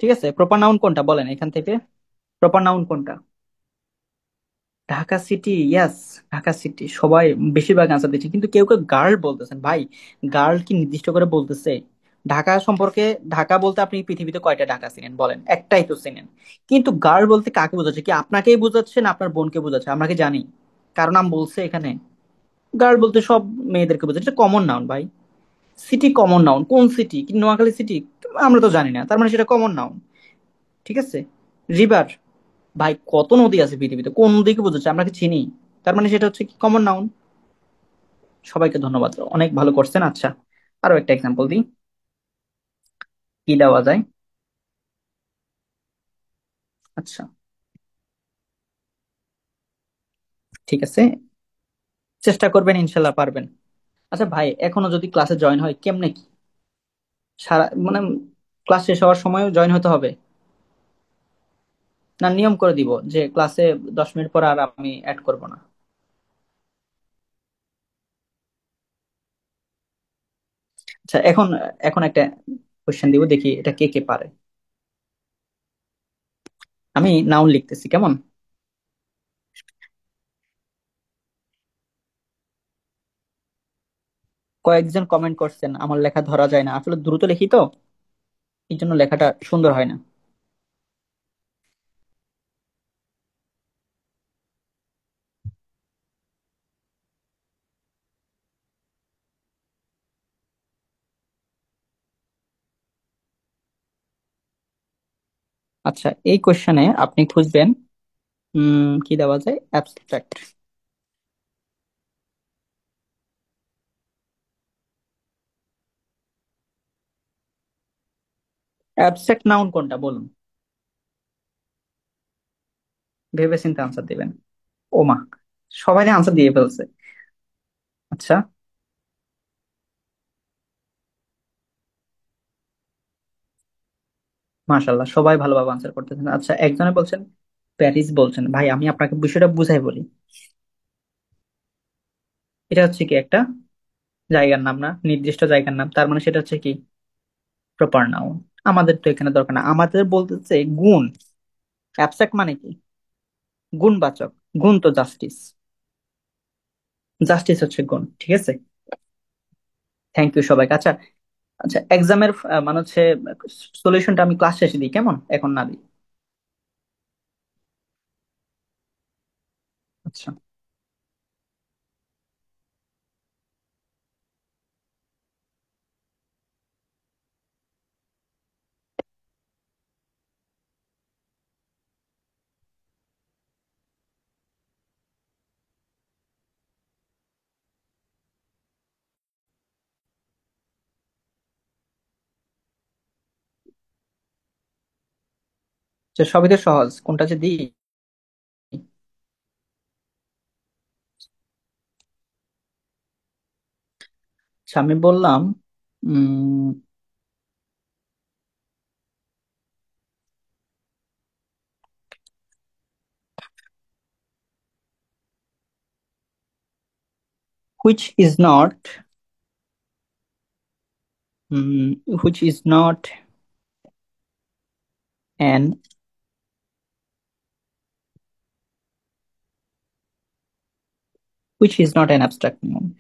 ঠিক আছে, প্রপার নাউন কোনটা বলেন এখান থেকে। প্রপার নাউন কোনটা? ঢাকা সিটি, ইয়াস। ঢাকা সিটি সবাই বেশিরভাগ আনসার দিচ্ছে, কিন্তু কেউ কেউ গার্ল বলতেছেন ভাই। গার্ল কি নির্দিষ্ট করে বলতেছে? ঢাকা সম্পর্কে, ঢাকা বলতে আপনি পৃথিবীতে কয়টা ঢাকা চিনেন বলেন? একটাই তো চিনেন। কিন্তু গার্ল বলতে কাকে বোঝাচ্ছে? কি আপনাকেই বোঝাচ্ছে না আপনার বোনকে বোঝাচ্ছে? আমরা কি জানি? কারণ নাম বলছে এখানে। গার্ল বলতে সব মেয়েদেরকে বোঝাচ্ছে, এটা কমন নাউন ভাই। সিটি কমন নাউন, কোন সিটি? কি নোয়াখালী সিটি? আমরা তো জানি না, তার মানে সেটা কমন নাউন, ঠিক আছে? রিভার, ভাই কত নদী আছে পৃথিবীতে, কোন নদীকে বোঝাচ্ছে? আমরা কি চিনি? তার মানে সেটা হচ্ছে কি কমন নাউন। সবাইকে ধন্যবাদ, অনেক ভালো করছেন। আচ্ছা, আরো একটা এক্সাম্পল দিই। কি দেওয়া যায়? আচ্ছা, ঠিক আছে, চেষ্টা করবেন, ইনশাল্লাহ পারবেন। আচ্ছা ভাই, এখনো যদি ক্লাসে জয়েন হয় কেমনে কি? সারা মানে ক্লাস শেষ হওয়ার সময়ও জয়েন হতে হবে? না নিয়ম করে দিব যে ক্লাসে 10 মিনিট পর আর আমি অ্যাড করব না? আচ্ছা, এখন এখন একটা কোশ্চেন দিব, দেখি এটা কে কে পারে। আমি নাউন লিখতেছি কেমন। কয়েকজন কমেন্ট করছেন আমার লেখা ধরা যায় না, আসলে দ্রুত লিখি তো, এই জন্য লেখাটা সুন্দর হয় না। আচ্ছা, এই কোশ্চেনে আপনি খুঁজবেন কি দেওয়া যায়, অ্যাবস্ট্রাক্ট। অ্যাবস্ট্রাক্ট নাউন কোনটা বলুন, ভেবে চিন্তে আনসার দিবেন। ওমা, সবাই আনসার দিয়ে ফেলছে। আচ্ছা, মাশাল্লাহ, সবাই ভালোভাবে আনসার করতেছেন। আচ্ছা, একজনে বলছেন প্যারিস বলছেন। ভাই আমি আপনাকে বিষয়টা বুঝাই বলি। এটা হচ্ছে কি একটা জায়গার নাম না, নির্দিষ্ট জায়গার নাম, তার মানে সেটা হচ্ছে কি প্রপার নাউন। আমাদের তো এখানে দরকার না, আমাদের বলতেছে গুণ। অ্যাবস্ট্রাক্ট মানে কি, গুণবাচক। গুণ তো জাস্টিস, জাস্টিস হচ্ছে গুণ, ঠিক আছে। থ্যাংক ইউ সবাইকে। আচ্ছা, আচ্ছা এক্সামের মানে হচ্ছে সলিউশনটা আমি ক্লাস শেষে দিই, কেমন, এখন না দিই? আচ্ছা, আচ্ছা, সবই তো সহজ, কোনটা যে দিই? আচ্ছা, আমি বললাম উম which is not, which is not an, which is not an abstract noun.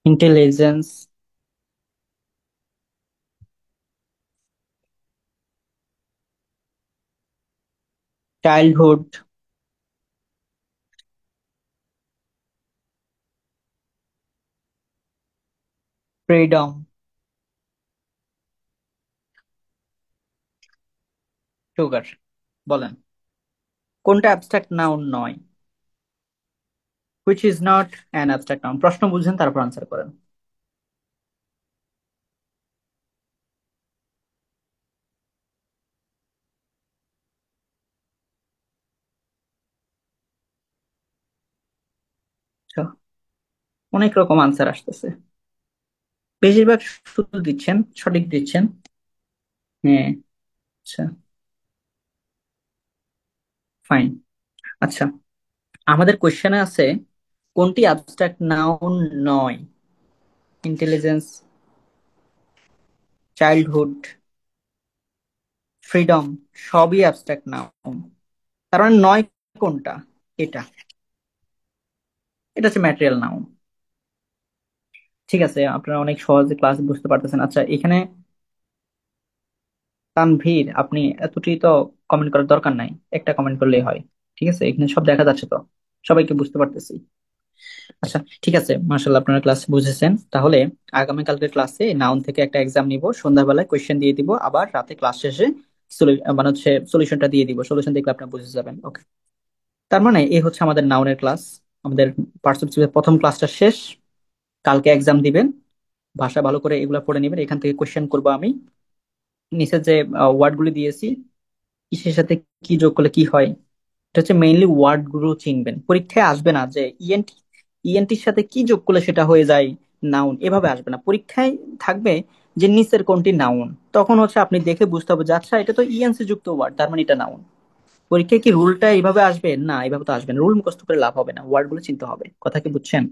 Intelligence, childhood, freedom, sugar। বলেন কোনটা অ্যাবস্ট্রাক্ট নাউন নয়? which is not an abstract noun। প্রশ্ন বুঝেন তারপর আনসার করেন। আচ্ছা, অনেক রকম আনসার আসতেছে, বেশিরভাগ শুধু দিচ্ছেন, সঠিক দিচ্ছেন। হ্যাঁ, আচ্ছা, ফাইন। আচ্ছা, আমাদের কোশ্চেনে আছে কোনটি অ্যাবস্ট্রাক্ট নাউন নয়? ইন্টেলিজেন্স, চাইল্ডহুড, ফ্রিডম, সবই অ্যাবস্ট্রাক্ট নাউন। তার মানে নয় কোনটা? এটা, এটা হচ্ছে ম্যাটেরিয়াল নাউন। ঠিক আছে, আপনারা অনেক সহজে ক্লাস বুঝতে পারতেছেন। আচ্ছা, এখানে তানভীর, আপনি এতটি তো কমেন্ট করার দরকার নাই, একটা কমেন্ট করলেই হয়। ঠিক আছে, এখানে সব দেখা যাচ্ছে তো, সবাইকে বুঝতে পারতেছি। আচ্ছা, ঠিক আছে, মার্শাল্লাহ, আপনারা ক্লাস বুঝেছেন। তাহলে আগামীকালকের ক্লাসে নাউন থেকে একটা এক্সাম নিব, সন্ধ্যাবেলায় কোয়েশ্চেন দিয়ে দিব, আবার রাতে ক্লাস শেষে মানে হচ্ছে সলিউশনটা দিয়ে দিব। সলিউশন দেখলে আপনারা বুঝে যাবেন, ওকে? তার মানে এই হচ্ছে আমাদের নাউনের ক্লাস। আমাদের পার্সোনাল প্রথম ক্লাসটা শেষ। কালকে এক্সাম দিবেন, ভাষা ভালো করে এগুলা পড়ে নেবেন। এখান থেকে কোয়েশ্চেন করবো আমি। নিচে যে ওয়ার্ড গুলি দিয়েছি, কিসের সাথে কি যোগ করলে কি হয়, এটা হচ্ছে মেইনলি ওয়ার্ড গুলো চিনবেন। পরীক্ষায় আসবে না যে ইএনটি, ইএনটির সাথে কি যোগ করলে সেটা হয়ে যায় নাউন, এভাবে আসবে না। পরীক্ষায় থাকবে যে নিচের কোনটি নাউন, তখন হচ্ছে আপনি দেখে বুঝতে হবে যে আচ্ছা এটা তো ইএনসি যুক্ত ওয়ার্ড, তার মানে এটা নাউন। পরীক্ষায় কি রুলটা এইভাবে আসবে? না, এইভাবে তো আসবে না। রুল মুখস্থ করে লাভ হবে না, ওয়ার্ড গুলো চিনতে হবে। কথা কি বুঝছেন?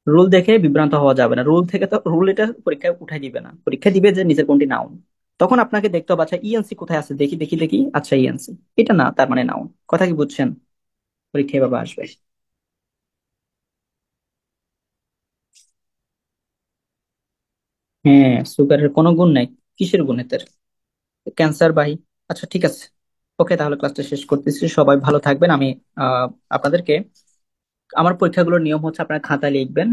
রুল দেখে বিভ্রান্ত হওয়া যাবে না। রুল থেকে তো রুল এটা পরীক্ষায় উঠাই দিবে না, পরীক্ষা দিবে যে নিচের কোনটি নাউন। তখন আপনাকে দেখতে হবে আচ্ছা ইএনসি কোথায় আছে, দেখি দেখি দেখি, আচ্ছা ইএনসি এটা না, তার মানে নাউন। কথা কি বুঝছেন? পরীক্ষা এভাবে আসবে। হ্যাঁ, সুগারের কোনো গুণ নাই। কিসের গুণ এদের? ক্যান্সার বাহী। আচ্ছা, ঠিক আছে, ওকে, তাহলে ক্লাসটা শেষ করতেছি। সবাই ভালো থাকবেন। আমি আপনাদেরকে আমার পরীক্ষাগুলোর নিয়ম হচ্ছে আপনার খাতা লিখবেন,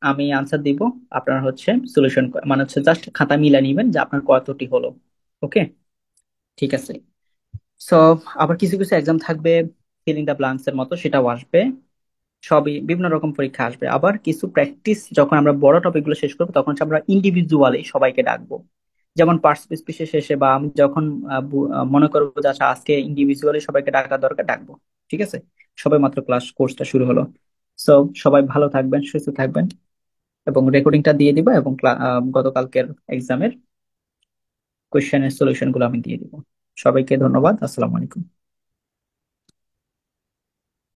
আমি আনসার দিব, আপনার হচ্ছে সলিউশন মানে হচ্ছে জাস্ট খাতা মিলা নিবেন যে আপনার কতটি হলো। ওকে, ঠিক আছে। সো আবার কিছু কিছু এক্সাম থাকবে ফিলিং দা ব্লাঙ্কস এর মতো, সেটাও আসবে। সবই বিভিন্ন রকম পরীক্ষা আসবে। আবার কিছু প্র্যাকটিস যখন আমরা বড় টপিক গুলো শেষ করবো তখন হচ্ছে আমরা ইন্ডিভিজুয়ালি সবাইকে ডাকবো। যেমন পার্টিসিপেশন শেষে বা আমি যখন মনে করবো যে আচ্ছা আজকে ইন্ডিভিজুয়ালি সবাইকে ডাকা দরকার, ডাকবো। ঠিক আছে, সবাই মাত্র ক্লাস কোর্সটা শুরু হলো। সো সবাই ভালো থাকবেন, সুস্থ থাকবেন, এবং রেকর্ডিংটা দিয়ে দিব, এবং গতকালকের এক্সামের কোশ্চেনের সলিউশন গুলো আমি দিয়ে দিব। সবাইকে ধন্যবাদ, আসসালামু আলাইকুম।